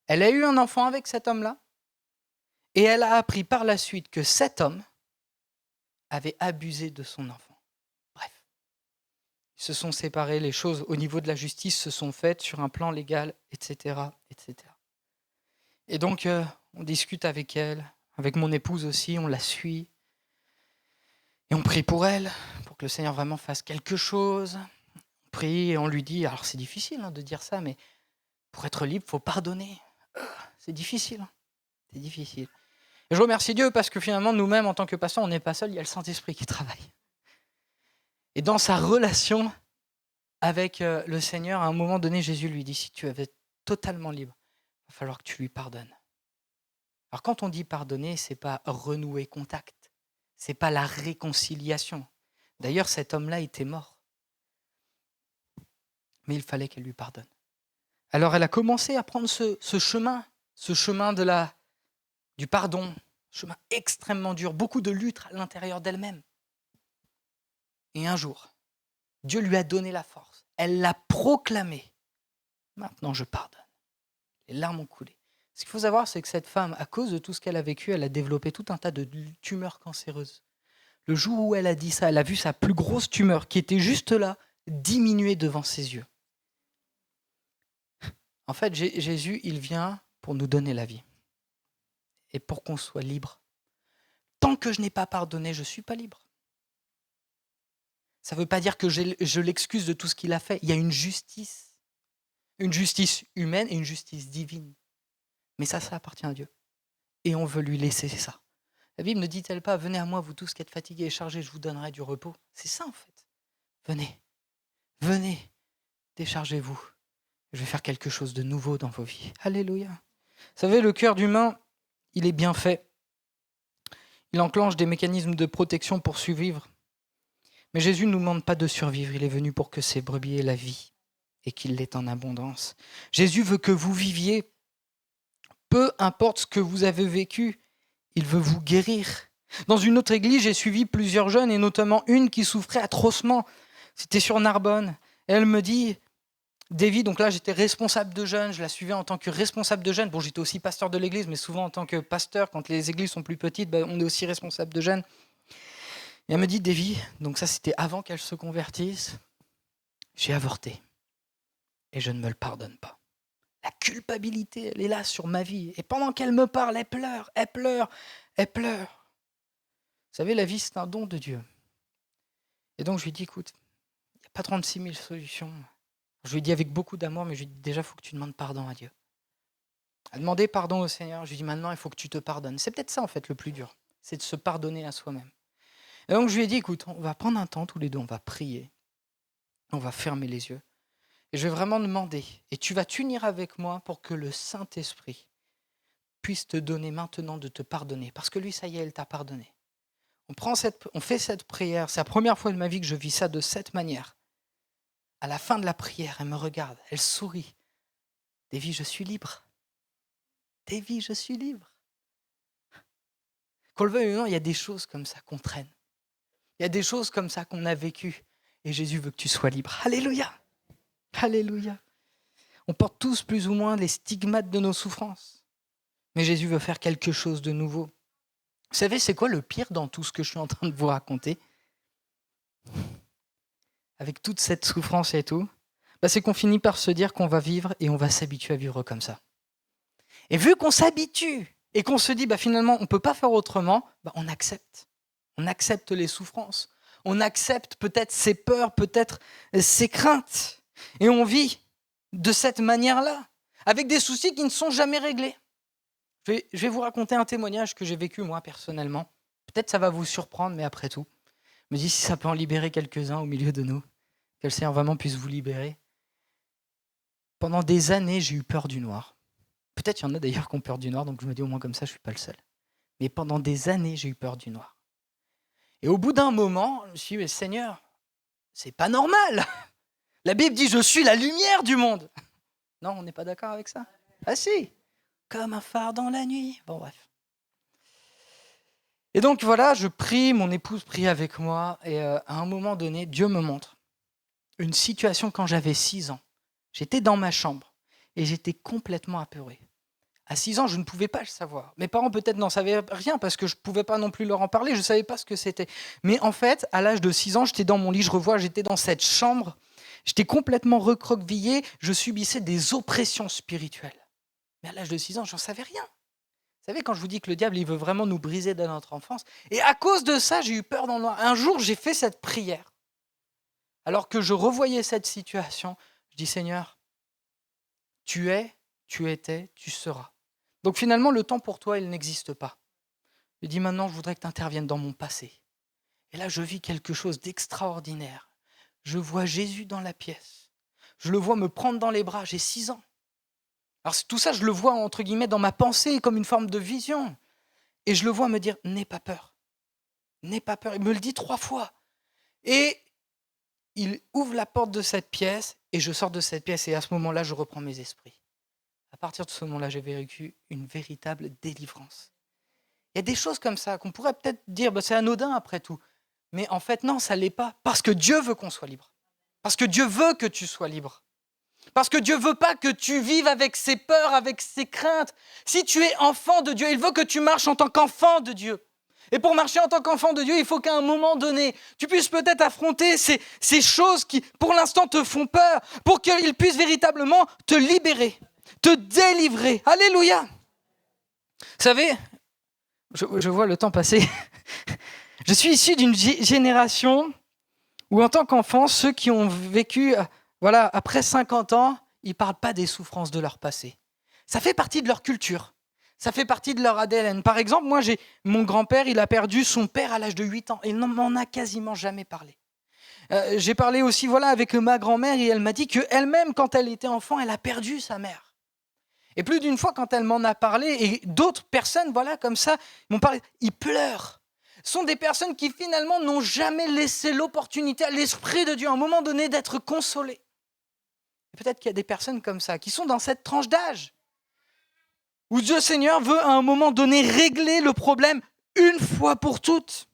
Elle a eu un enfant avec cet homme-là, et elle a appris par la suite que cet homme avait abusé de son enfant. Bref, ils se sont séparés, les choses au niveau de la justice se sont faites sur un plan légal, etc. etc. Et donc, on discute avec elle, avec mon épouse aussi, on la suit, et on prie pour elle, pour que le Seigneur vraiment fasse quelque chose. On prie et on lui dit, alors c'est difficile de dire ça, mais pour être libre, il faut pardonner. C'est difficile, c'est difficile. Et je remercie Dieu parce que finalement, nous-mêmes, en tant que pasteurs, on n'est pas seuls, il y a le Saint-Esprit qui travaille. Et dans sa relation avec le Seigneur, à un moment donné, Jésus lui dit, si tu veux être totalement libre, il va falloir que tu lui pardonnes. Alors quand on dit pardonner, ce n'est pas renouer contact, ce n'est pas la réconciliation. D'ailleurs, cet homme-là était mort. Mais il fallait qu'elle lui pardonne. Alors elle a commencé à prendre ce chemin du pardon, chemin extrêmement dur, beaucoup de lutte à l'intérieur d'elle-même. Et un jour, Dieu lui a donné la force. Elle l'a proclamé. Maintenant, je pardonne. Les larmes ont coulé. Ce qu'il faut savoir, c'est que cette femme, à cause de tout ce qu'elle a vécu, elle a développé tout un tas de tumeurs cancéreuses. Le jour où elle a dit ça, elle a vu sa plus grosse tumeur, qui était juste là, diminuer devant ses yeux. En fait, Jésus, il vient pour nous donner la vie et pour qu'on soit libre. Tant que je n'ai pas pardonné, je ne suis pas libre. Ça ne veut pas dire que je l'excuse de tout ce qu'il a fait. Il y a une justice humaine et une justice divine. Mais ça appartient à Dieu. Et on veut lui laisser ça. La Bible ne dit-elle pas, venez à moi, vous tous qui êtes fatigués et chargés, je vous donnerai du repos. C'est ça en fait. Venez, déchargez-vous. Je vais faire quelque chose de nouveau dans vos vies. Alléluia. Vous savez, le cœur d'humain, il est bien fait. Il enclenche des mécanismes de protection pour survivre. Mais Jésus ne nous demande pas de survivre, il est venu pour que ses brebis aient la vie et qu'il l'ait en abondance. Jésus veut que vous viviez, peu importe ce que vous avez vécu, il veut vous guérir. Dans une autre église, j'ai suivi plusieurs jeunes et notamment une qui souffrait atrocement. C'était sur Narbonne. Et elle me dit, Davy, donc là j'étais responsable de jeunes, je la suivais en tant que responsable de jeunes. Bon, j'étais aussi pasteur de l'église, mais souvent en tant que pasteur, quand les églises sont plus petites, on est aussi responsable de jeunes. Et elle me dit, Davy, donc ça c'était avant qu'elle se convertisse, j'ai avorté et je ne me le pardonne pas. La culpabilité, elle est là sur ma vie. Et pendant qu'elle me parle, elle pleure, elle pleure, elle pleure. Vous savez, la vie, c'est un don de Dieu. Et donc, je lui dis, écoute, il n'y a pas 36 000 solutions. Je lui dis avec beaucoup d'amour, mais je lui dis, déjà, il faut que tu demandes pardon à Dieu. À demander pardon au Seigneur, je lui dis, maintenant, il faut que tu te pardonnes. C'est peut-être ça, en fait, le plus dur. C'est de se pardonner à soi-même. Et donc, je lui ai dit, écoute, on va prendre un temps tous les deux, on va prier. On va fermer les yeux. Et je vais vraiment demander, et tu vas t'unir avec moi pour que le Saint-Esprit puisse te donner maintenant de te pardonner. Parce que lui, ça y est, il t'a pardonné. On fait cette prière. C'est la première fois de ma vie que je vis ça de cette manière. À la fin de la prière, elle me regarde, elle sourit. Davy, je suis libre. Davy, je suis libre. Qu'on le veuille ou non, il y a des choses comme ça qu'on traîne. Il y a des choses comme ça qu'on a vécues. Et Jésus veut que tu sois libre. Alléluia. Alléluia. On porte tous plus ou moins les stigmates de nos souffrances. Mais Jésus veut faire quelque chose de nouveau. Vous savez, c'est quoi le pire dans tout ce que je suis en train de vous raconter ? Avec toute cette souffrance et tout, c'est qu'on finit par se dire qu'on va vivre et on va s'habituer à vivre comme ça. Et vu qu'on s'habitue et qu'on se dit finalement on ne peut pas faire autrement, on accepte. On accepte les souffrances. On accepte peut-être ses peurs, peut-être ses craintes. Et on vit de cette manière-là, avec des soucis qui ne sont jamais réglés. Je vais vous raconter un témoignage que j'ai vécu moi personnellement. Peut-être ça va vous surprendre, mais après tout, je me dis si ça peut en libérer quelques-uns au milieu de nous, que le Seigneur vraiment puisse vous libérer. Pendant des années, j'ai eu peur du noir. Peut-être il y en a d'ailleurs qui ont peur du noir, donc je me dis au moins comme ça, je ne suis pas le seul. Mais pendant des années, j'ai eu peur du noir. Et au bout d'un moment, je me suis dit, mais Seigneur, c'est pas normal. La Bible dit, je suis la lumière du monde. Non, on n'est pas d'accord avec ça ? Ah si, comme un phare dans la nuit. Bon, bref. Et donc voilà, je prie, mon épouse prie avec moi, et à un moment donné, Dieu me montre une situation quand j'avais 6 ans. J'étais dans ma chambre et j'étais complètement apeuré. À 6 ans, je ne pouvais pas le savoir. Mes parents peut-être n'en savaient rien parce que je ne pouvais pas non plus leur en parler, je ne savais pas ce que c'était. Mais en fait, à l'âge de 6 ans, j'étais dans mon lit, j'étais dans cette chambre, j'étais complètement recroquevillé, je subissais des oppressions spirituelles. Mais à l'âge de 6 ans, je n'en savais rien. Vous savez, quand je vous dis que le diable, il veut vraiment nous briser dans notre enfance, et à cause de ça, j'ai eu peur dans le noir. Un jour, j'ai fait cette prière. Alors que je revoyais cette situation, je dis, Seigneur, tu es, tu étais, tu seras. Donc finalement, le temps pour toi, il n'existe pas. Je dis maintenant, je voudrais que tu interviennes dans mon passé. Et là, je vis quelque chose d'extraordinaire. Je vois Jésus dans la pièce. Je le vois me prendre dans les bras, j'ai 6 ans. Alors tout ça, je le vois entre guillemets dans ma pensée, comme une forme de vision. Et je le vois me dire, n'aie pas peur. N'aie pas peur. Il me le dit 3 fois. Et il ouvre la porte de cette pièce et je sors de cette pièce. Et à ce moment-là, je reprends mes esprits. À partir de ce moment-là, j'ai vécu une véritable délivrance. Il y a des choses comme ça qu'on pourrait peut-être dire, c'est anodin après tout. Mais en fait, non, ça ne l'est pas. Parce que Dieu veut qu'on soit libre. Parce que Dieu veut que tu sois libre. Parce que Dieu ne veut pas que tu vives avec ses peurs, avec ses craintes. Si tu es enfant de Dieu, il veut que tu marches en tant qu'enfant de Dieu. Et pour marcher en tant qu'enfant de Dieu, il faut qu'à un moment donné, tu puisses peut-être affronter ces choses qui, pour l'instant, te font peur, pour qu'il puisse véritablement te libérer, te délivrer. Alléluia. Vous savez, je vois le temps passer. Je suis issu d'une génération où, en tant qu'enfant, ceux qui ont vécu, après 50 ans, ils ne parlent pas des souffrances de leur passé. Ça fait partie de leur culture. Ça fait partie de leur ADN. Par exemple, moi, mon grand-père, il a perdu son père à l'âge de 8 ans. Et il ne m'en a quasiment jamais parlé. J'ai parlé aussi avec ma grand-mère et elle m'a dit qu'elle-même, quand elle était enfant, elle a perdu sa mère. Et plus d'une fois, quand elle m'en a parlé, et d'autres personnes, comme ça, m'ont parlé, ils pleurent. sont des personnes qui finalement n'ont jamais laissé l'opportunité à l'Esprit de Dieu à un moment donné d'être consolées. Et peut-être qu'il y a des personnes comme ça qui sont dans cette tranche d'âge où Dieu Seigneur veut à un moment donné régler le problème une fois pour toutes.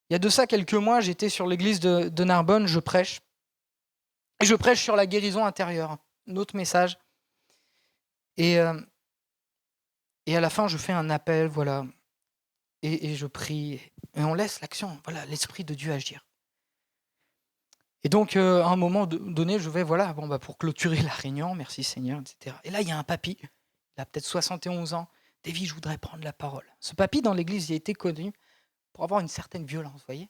Il y a de ça quelques mois, j'étais sur l'église de Narbonne, je prêche. Et je prêche sur la guérison intérieure, un autre message. Et à la fin, je fais un appel, voilà, et je prie, et on laisse l'action, voilà, l'Esprit de Dieu agir. Et donc, à un moment donné, je vais, voilà, pour clôturer la réunion, merci Seigneur, etc. Et là, il y a un papy, il a peut-être 71 ans. Davy, je voudrais prendre la parole. Ce papy, dans l'église, il a été connu pour avoir une certaine violence, vous voyez.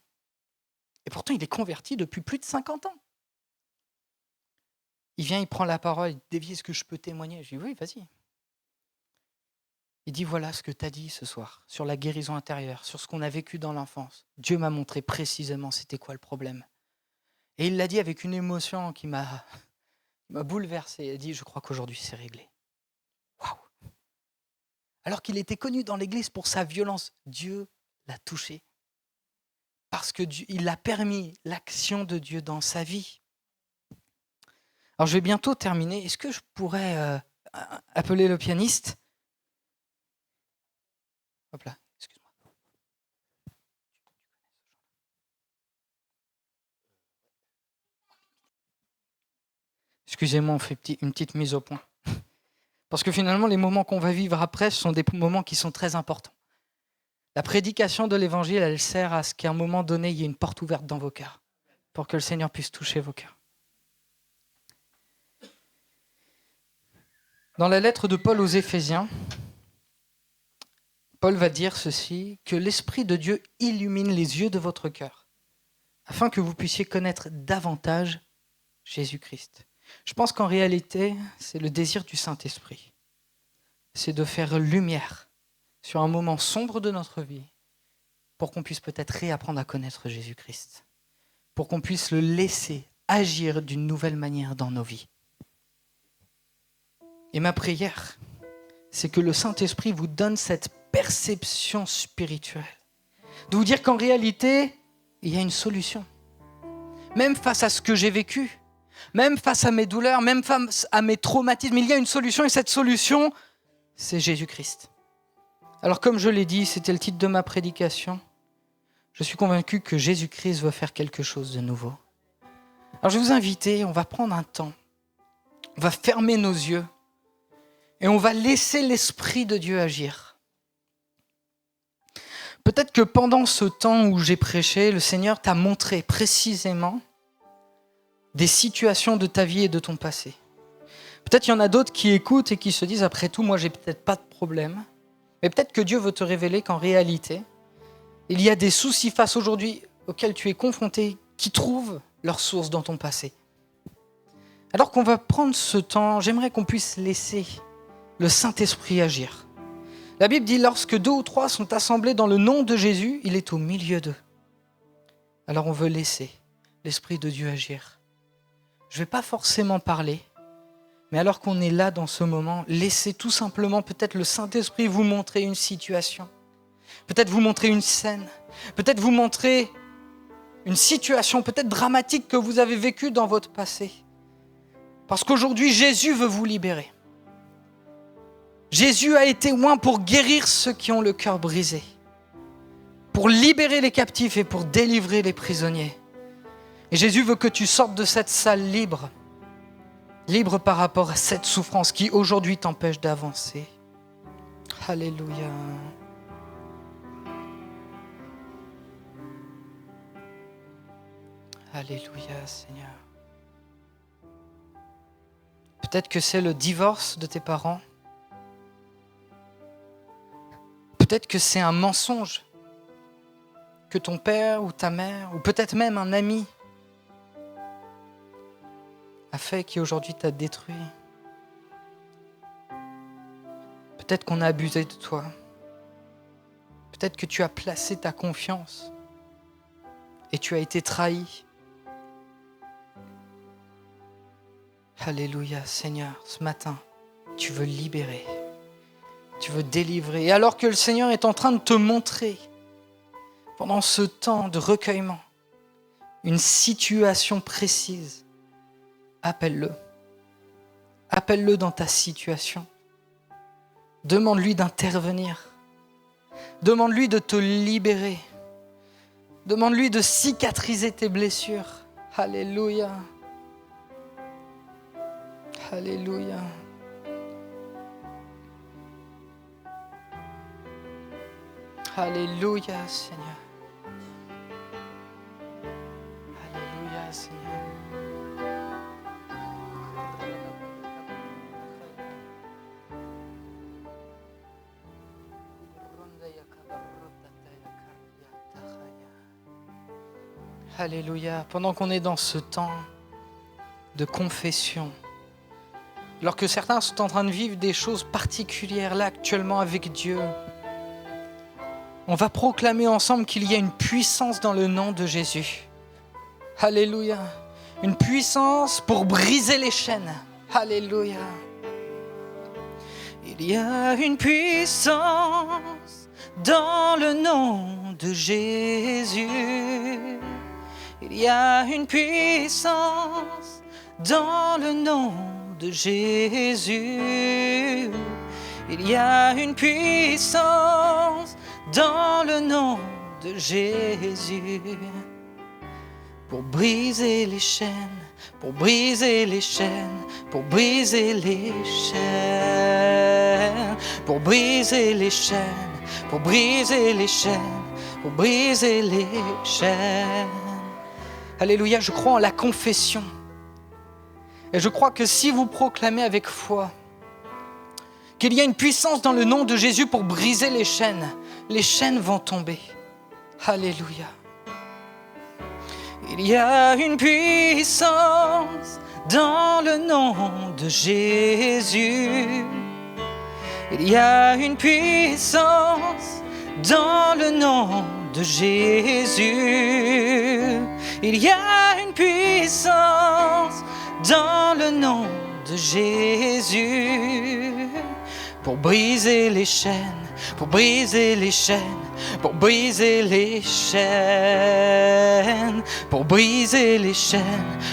Et pourtant, il est converti depuis plus de 50 ans. Il vient, il prend la parole, il dit, Davy, est-ce que je peux témoigner? Je dis, oui, vas-y. Il dit, voilà ce que tu as dit ce soir, sur la guérison intérieure, sur ce qu'on a vécu dans l'enfance. Dieu m'a montré précisément c'était quoi le problème. Et il l'a dit avec une émotion qui m'a bouleversé. Il a dit, je crois qu'aujourd'hui c'est réglé. Waouh! Alors qu'il était connu dans l'église pour sa violence, Dieu l'a touché. Parce qu'il a permis l'action de Dieu dans sa vie. Alors je vais bientôt terminer. Est-ce que je pourrais appeler le pianiste? Hop là, excuse-moi. Excusez-moi, on fait une petite mise au point. Parce que finalement, les moments qu'on va vivre après, ce sont des moments qui sont très importants. La prédication de l'évangile, elle sert à ce qu'à un moment donné, il y ait une porte ouverte dans vos cœurs, pour que le Seigneur puisse toucher vos cœurs. Dans la lettre de Paul aux Éphésiens, Paul va dire ceci, que l'Esprit de Dieu illumine les yeux de votre cœur, afin que vous puissiez connaître davantage Jésus-Christ. Je pense qu'en réalité, c'est le désir du Saint-Esprit. C'est de faire lumière sur un moment sombre de notre vie pour qu'on puisse peut-être réapprendre à connaître Jésus-Christ, pour qu'on puisse le laisser agir d'une nouvelle manière dans nos vies. Et ma prière, c'est que le Saint-Esprit vous donne cette perception spirituelle, de vous dire qu'en réalité, il y a une solution. Même face à ce que j'ai vécu, même face à mes douleurs, même face à mes traumatismes, il y a une solution et cette solution, c'est Jésus-Christ. Alors comme je l'ai dit, c'était le titre de ma prédication, je suis convaincu que Jésus-Christ veut faire quelque chose de nouveau. Alors je vais vous inviter, on va prendre un temps, on va fermer nos yeux et on va laisser l'Esprit de Dieu agir. Peut-être que pendant ce temps où j'ai prêché, le Seigneur t'a montré précisément des situations de ta vie et de ton passé. Peut-être qu'il y en a d'autres qui écoutent et qui se disent, après tout, moi j'ai peut-être pas de problème. Mais peut-être que Dieu veut te révéler qu'en réalité, il y a des soucis face aujourd'hui auxquels tu es confronté qui trouvent leur source dans ton passé. Alors qu'on va prendre ce temps, j'aimerais qu'on puisse laisser le Saint-Esprit agir. La Bible dit, lorsque 2 ou 3 sont assemblés dans le nom de Jésus, il est au milieu d'eux. Alors on veut laisser l'Esprit de Dieu agir. Je ne vais pas forcément parler, mais alors qu'on est là dans ce moment, laissez tout simplement peut-être le Saint-Esprit vous montrer une situation, peut-être vous montrer une scène, peut-être vous montrer une situation peut-être dramatique que vous avez vécue dans votre passé. Parce qu'aujourd'hui, Jésus veut vous libérer. Jésus a été loin pour guérir ceux qui ont le cœur brisé, pour libérer les captifs et pour délivrer les prisonniers. Et Jésus veut que tu sortes de cette salle libre, libre par rapport à cette souffrance qui aujourd'hui t'empêche d'avancer. Alléluia. Alléluia, Seigneur. Peut-être que c'est le divorce de tes parents. Peut-être que c'est un mensonge que ton père ou ta mère, ou peut-être même un ami, a fait qui aujourd'hui t'a détruit. Peut-être qu'on a abusé de toi. Peut-être que tu as placé ta confiance et tu as été trahi. Alléluia, Seigneur, ce matin, tu veux libérer. Tu veux délivrer. Et alors que le Seigneur est en train de te montrer, pendant ce temps de recueillement, une situation précise, appelle-le. Appelle-le dans ta situation. Demande-lui d'intervenir. Demande-lui de te libérer. Demande-lui de cicatriser tes blessures. Alléluia. Alléluia. Alléluia, Seigneur. Alléluia, Seigneur. Alléluia. Pendant qu'on est dans ce temps de confession, alors que certains sont en train de vivre des choses particulières là actuellement avec Dieu, on va proclamer ensemble qu'il y a une puissance dans le nom de Jésus. Alléluia. Une puissance pour briser les chaînes. Alléluia. Il y a une puissance dans le nom de Jésus. Il y a une puissance dans le nom de Jésus. Il y a une puissance dans le nom de Jésus. Pour briser les chaînes, pour briser les chaînes, pour briser les chaînes, pour briser les chaînes, pour briser les chaînes, pour briser les chaînes. Alléluia, je crois en la confession. Et je crois que si vous proclamez avec foi qu'il y a une puissance dans le nom de Jésus pour briser les chaînes vont tomber. Alléluia. Il y a une puissance dans le nom de Jésus. Il y a une puissance dans le nom de Jésus. Il y a une puissance dans le nom de Jésus. Pour briser les chaînes, pour briser les chaînes, pour briser les chaînes, pour briser les chaînes,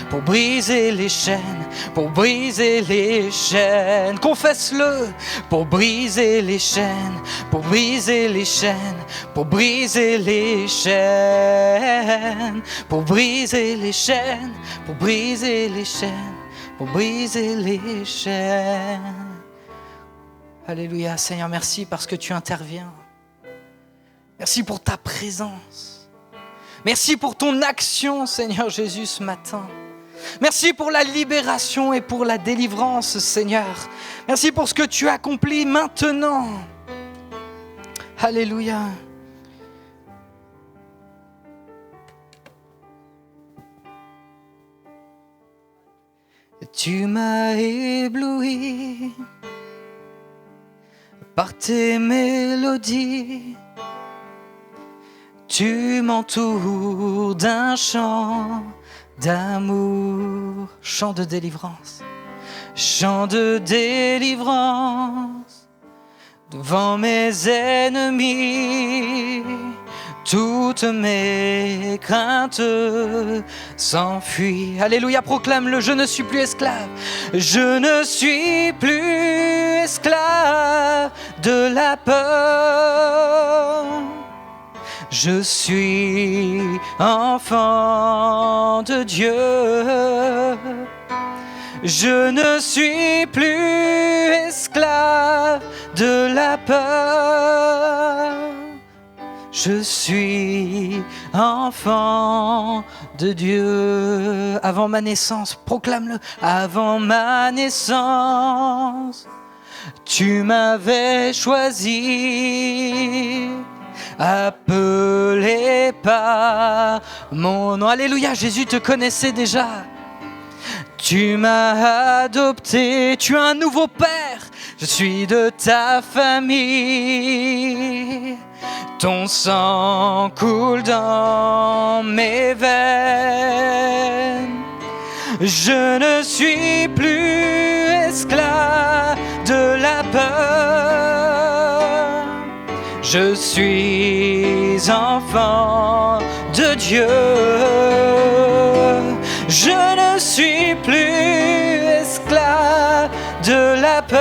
pour briser les chaînes, pour briser les chaînes. Confesse-le. Pour briser les chaînes, pour briser les chaînes, pour briser les chaînes, pour briser les chaînes, pour briser les chaînes, pour briser les chaînes. Alléluia, Seigneur, merci parce que tu interviens. Merci pour ta présence. Merci pour ton action, Seigneur Jésus, ce matin. Merci pour la libération et pour la délivrance, Seigneur. Merci pour ce que tu accomplis maintenant. Alléluia. Tu m'as ébloui par tes mélodies, tu m'entoures d'un chant d'amour, chant de délivrance, chant de délivrance. Devant mes ennemis, toutes mes craintes s'enfuient. Alléluia, proclame-le, je ne suis plus esclave. Je ne suis plus esclave de la peur. Je suis enfant de Dieu. Je ne suis plus esclave de la peur. Je suis enfant de Dieu. Avant ma naissance, proclame-le. Avant ma naissance, tu m'avais choisi, appelé par mon nom. Alléluia, Jésus te connaissait déjà. Tu m'as adopté, tu as un nouveau père. Je suis de ta famille. Ton sang coule dans mes veines. Je ne suis plus esclave de la peur. Je suis enfant de Dieu. Je ne suis plus esclave de la peur.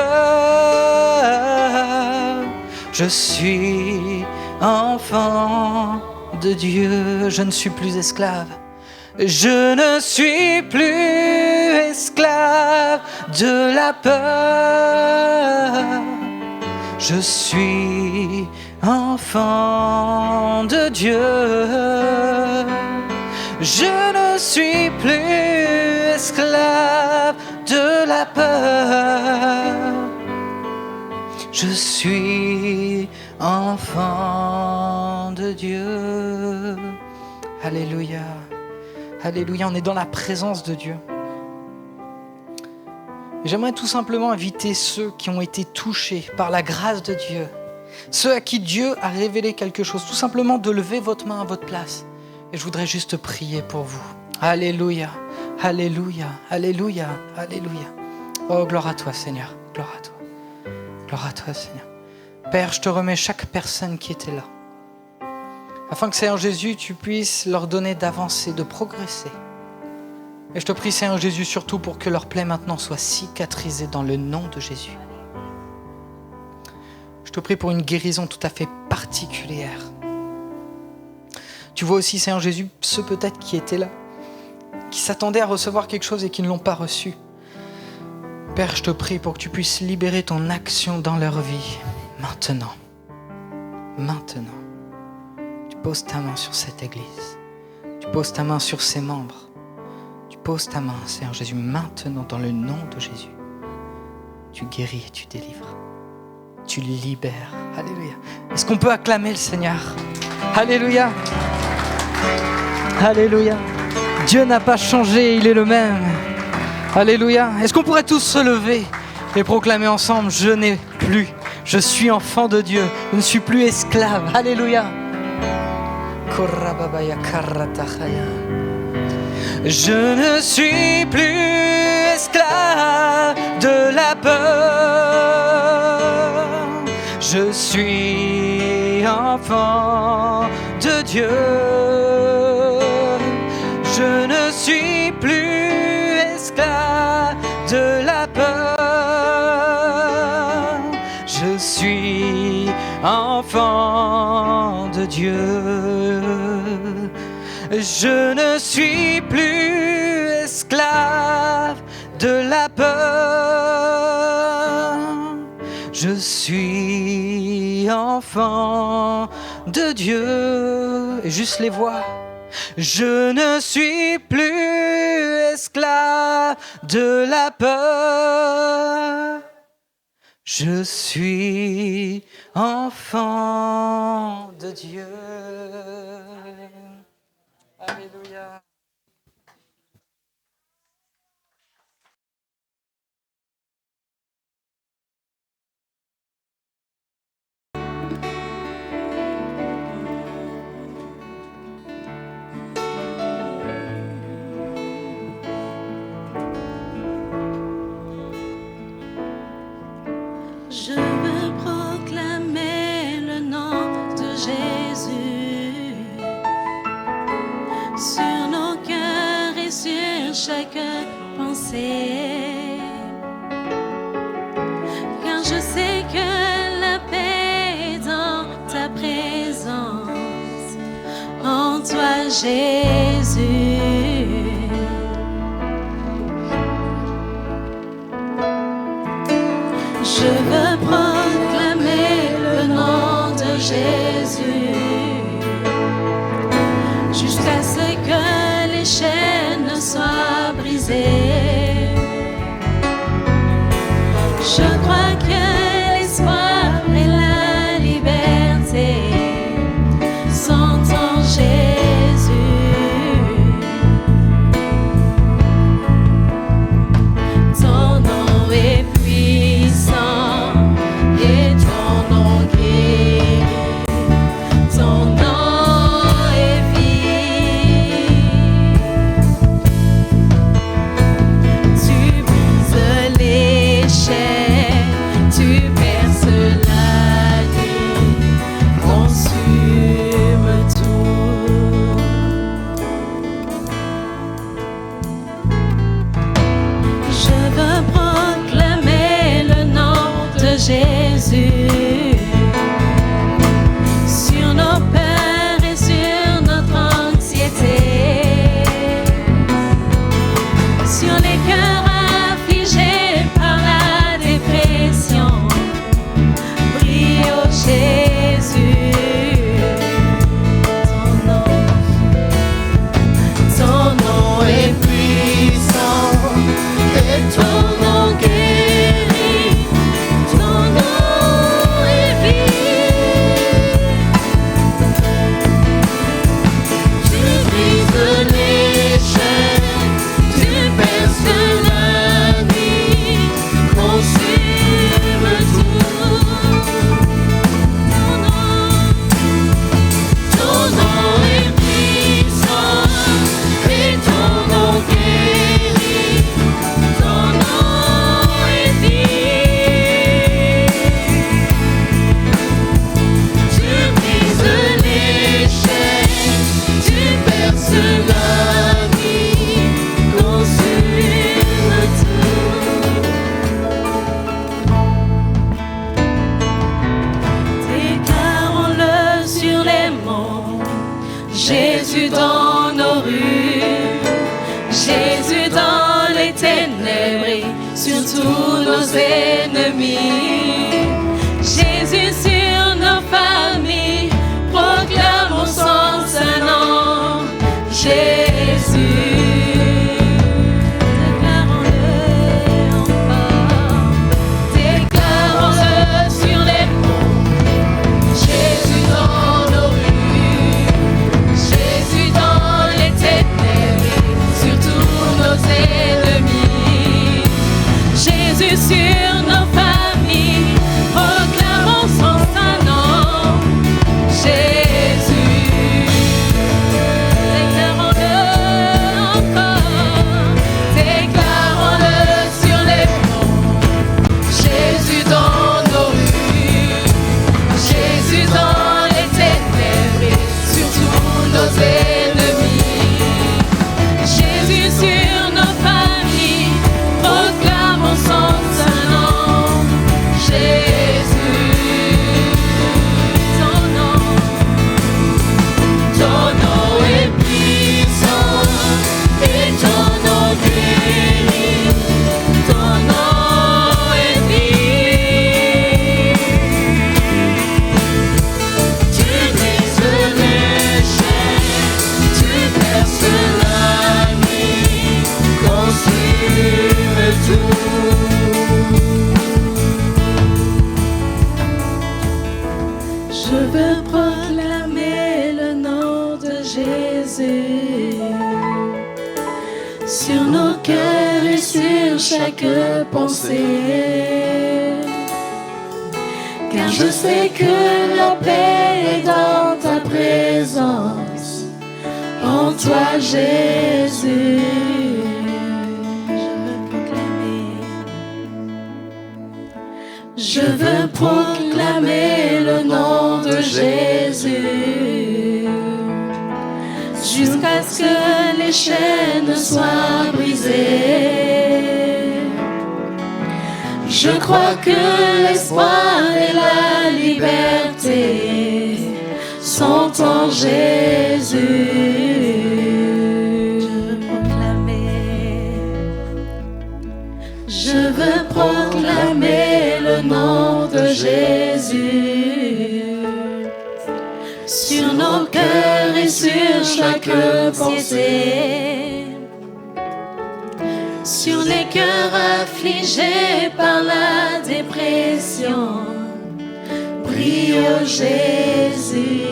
Je suis enfant de Dieu. Je ne suis plus esclave. Je ne suis plus esclave de la peur. Je suis enfant de Dieu. Je ne suis plus esclave de la peur. Je suis enfant de Dieu. Alléluia. Alléluia, on est dans la présence de Dieu. J'aimerais tout simplement inviter ceux qui ont été touchés par la grâce de Dieu, ceux à qui Dieu a révélé quelque chose, tout simplement de lever votre main à votre place. Et je voudrais juste prier pour vous. Alléluia, alléluia, alléluia, alléluia. Oh, gloire à toi, Seigneur, gloire à toi. Gloire à toi, Seigneur. Père, je te remets chaque personne qui était là, afin que, Seigneur Jésus, tu puisses leur donner d'avancer, de progresser. Et je te prie, Seigneur Jésus, surtout pour que leur plaie maintenant soit cicatrisée dans le nom de Jésus. Je te prie pour une guérison tout à fait particulière. Tu vois aussi, Seigneur Jésus, ceux peut-être qui étaient là, qui s'attendaient à recevoir quelque chose et qui ne l'ont pas reçu. Père, je te prie pour que tu puisses libérer ton action dans leur vie. Maintenant. Maintenant. Tu poses ta main sur cette église. Tu poses ta main sur ses membres. Tu poses ta main, Seigneur Jésus, maintenant dans le nom de Jésus. Tu guéris et tu délivres. Tu libères. Alléluia. Est-ce qu'on peut acclamer le Seigneur? Alléluia. Alléluia. Dieu n'a pas changé, il est le même. Alléluia. Est-ce qu'on pourrait tous se lever et proclamer ensemble: je n'ai plus, je suis enfant de Dieu, je ne suis plus esclave. Alléluia. Je ne suis plus esclave de la peur. Je suis enfant de Dieu. Je ne suis plus esclave de la peur. Je suis enfant de Dieu. Je ne suis plus esclave de la peur. Je suis enfant de Dieu. Et juste les voix. Je ne suis plus esclave de la peur. Je suis enfant de Dieu. Alléluia. Je veux proclamer le nom de Jésus sur nos cœurs et sur chaque pensée, car je sais que la paix est dans ta présence, en toi Jésus. Je veux proclamer le nom de Jésus jusqu'à ce que les chaînes soient brisées. Je crois que l'espoir et la liberté sont en Jésus. Ton nom est puissant et ton nom guérit. Ton nom est vie. Jésus dans les ténèbres et sur tous nos ennemis. Jésus sur nos familles, proclamons son saint nom. Jésus. Sur nos familles, proclamons son saint nom, Jésus. Déclarons-le encore, déclarons-le sur les ponts. Jésus dans nos rues, Jésus dans les ténèbres et sur tous nos ennemis. Jésus sur nos familles, proclamons son Je veux proclamer le nom de Jésus sur nos cœurs et sur chaque pensée. Car je sais que la paix est dans ta présence, en toi Jésus. Je veux proclamer le nom de Jésus jusqu'à ce que les chaînes soient brisées. Je crois que l'espoir et la liberté sont en Jésus. Je veux proclamer le nom de Jésus sur nos cœurs et sur chaque pensée. Sur les cœurs affligés par la dépression, brille ô Jésus.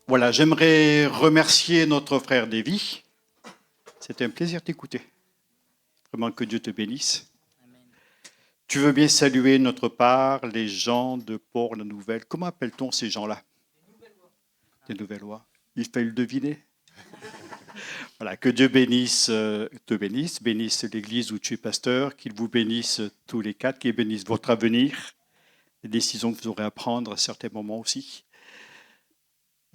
Voilà, j'aimerais remercier notre frère Davy. C'était un plaisir de t'écouter. Vraiment que Dieu te bénisse. Amen. Tu veux bien saluer notre part les gens de Port-la-Nouvelle. Comment appelle-t-on ces gens-là? Des Nouvellois. Il fallait le deviner. Voilà, que Dieu bénisse, te bénisse, bénisse l'église où tu es pasteur, qu'il vous bénisse tous les quatre, qu'il bénisse votre avenir, les décisions que vous aurez à prendre à certains moments aussi.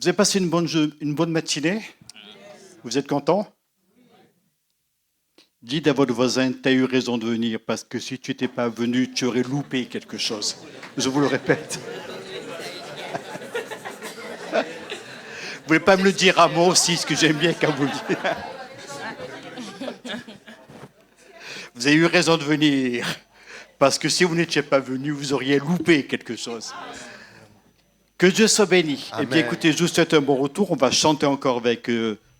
Vous avez passé une bonne matinée? Vous êtes content? Dites à votre voisin, tu as eu raison de venir, parce que si tu n'étais pas venu, tu aurais loupé quelque chose. Je vous le répète. Vous ne voulez pas me le dire à moi aussi, ce que j'aime bien quand vous le dites. Vous avez eu raison de venir, parce que si vous n'étiez pas venu, vous auriez loupé quelque chose. Que Dieu soit béni. Amen. Eh bien, écoutez, je vous souhaite un bon retour. On va chanter encore avec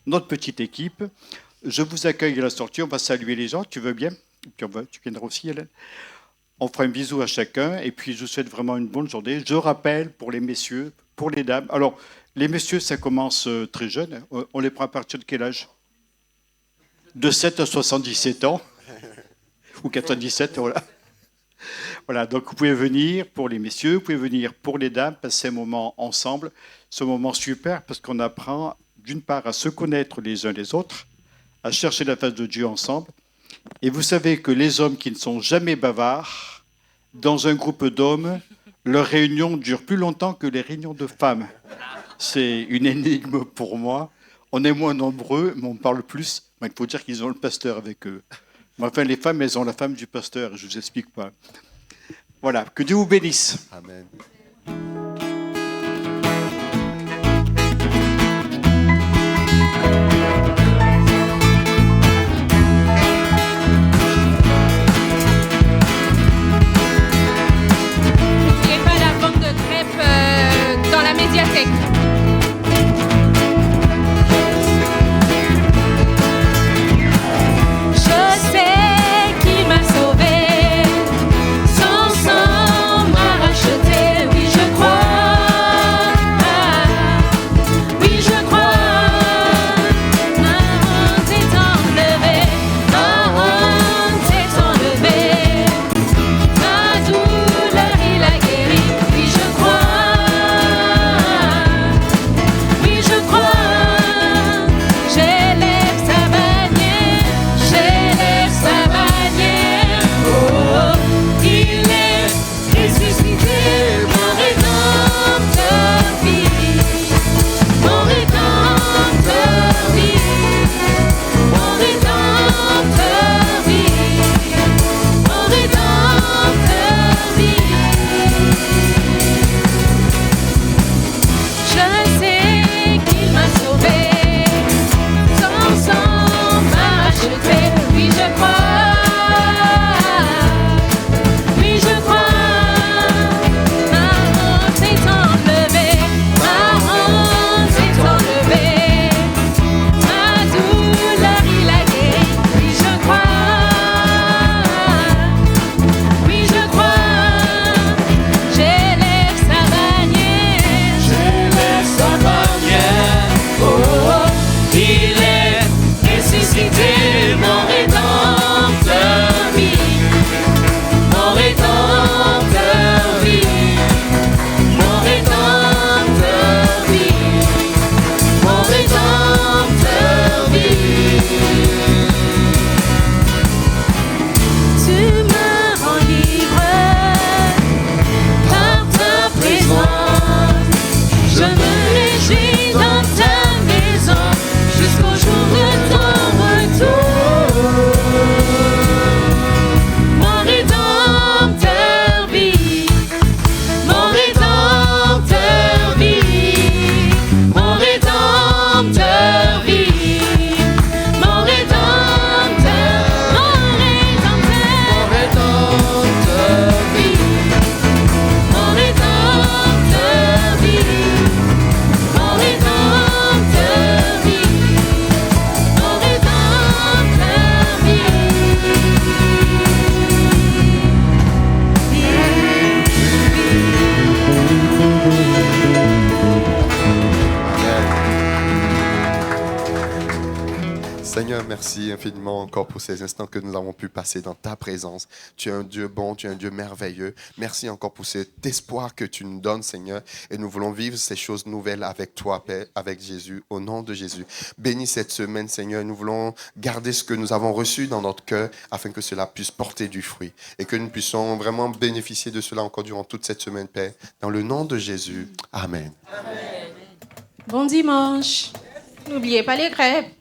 notre petite équipe. Je vous accueille à la sortie. On va saluer les gens. Tu veux bien? Tu viendras aussi, Hélène. On fera un bisou à chacun. Et puis, je vous souhaite vraiment une bonne journée. Je rappelle pour les messieurs, pour les dames. Alors, les messieurs, ça commence très jeune. On les prend à partir de quel âge? De 7 à 77 ans. Ou 97, voilà. Voilà, donc vous pouvez venir pour les messieurs, vous pouvez venir pour les dames, passer un moment ensemble. Ce moment super parce qu'on apprend d'une part à se connaître les uns les autres, à chercher la face de Dieu ensemble. Et vous savez que les hommes qui ne sont jamais bavards, dans un groupe d'hommes, leurs réunions durent plus longtemps que les réunions de femmes. C'est une énigme pour moi. On est moins nombreux, mais on parle plus. Il faut dire qu'ils ont le pasteur avec eux. Mais enfin, les femmes, elles ont la femme du pasteur. Je ne vous explique pas. Voilà, que Dieu vous bénisse. Amen. N'oubliez pas la vente de crêpes dans la médiathèque. Je sais qu'il m'a sauvé, son sang m'a racheté. Oui, je crois. Oui, je crois. Ma honte est enlevée. Ma honte est enlevée. Ma douleur, il a guéri. Oui, je crois. Oui, je crois. J'élève sa bannière. J'élève sa bannière. Oh, il est ressuscité. Mon rédempteur vit. Mon rédempteur vit. Mon rédempteur vit. Mon rédempteur vit. Je sais qu'il m'a sauvé, son sang m'a racheté. Oui, je crois. Oui, je crois. Ma honte est enlevée. Ma honte est enlevée. Ma douleur, il a guéri. Oui, je crois. Oui, je crois. J'élève sa bannière. J'élève sa bannière. Oh, il est ressuscité. Mon rédempteur vit. Mon rédempteur vit. Mon rédempteur vit. Mon rédempteur vit. Tu me rends libre par ta présence. Je me réjouis dans ta maison jusqu'au jour de ton retour. Mon rédempteur vit. Mon rédempteur vit. Mon rédempteur vit. Mon rédempteur. Mon rédempteur vit. Mon rédempteur vit. Mon rédempteur vit. Mon rédempteur Seigneur, merci infiniment encore pour ces instants que nous avons pu passer dans ta présence. Tu es un Dieu bon, tu es un Dieu merveilleux. Merci encore pour cet espoir que tu nous donnes, Seigneur. Et nous voulons vivre ces choses nouvelles avec toi, Père, avec Jésus, au nom de Jésus. Bénis cette semaine, Seigneur. Nous voulons garder ce que nous avons reçu dans notre cœur afin que cela puisse porter du fruit. Et que nous puissions vraiment bénéficier de cela encore durant toute cette semaine, Père. Dans le nom de Jésus. Amen. Bon dimanche. N'oubliez pas les crêpes.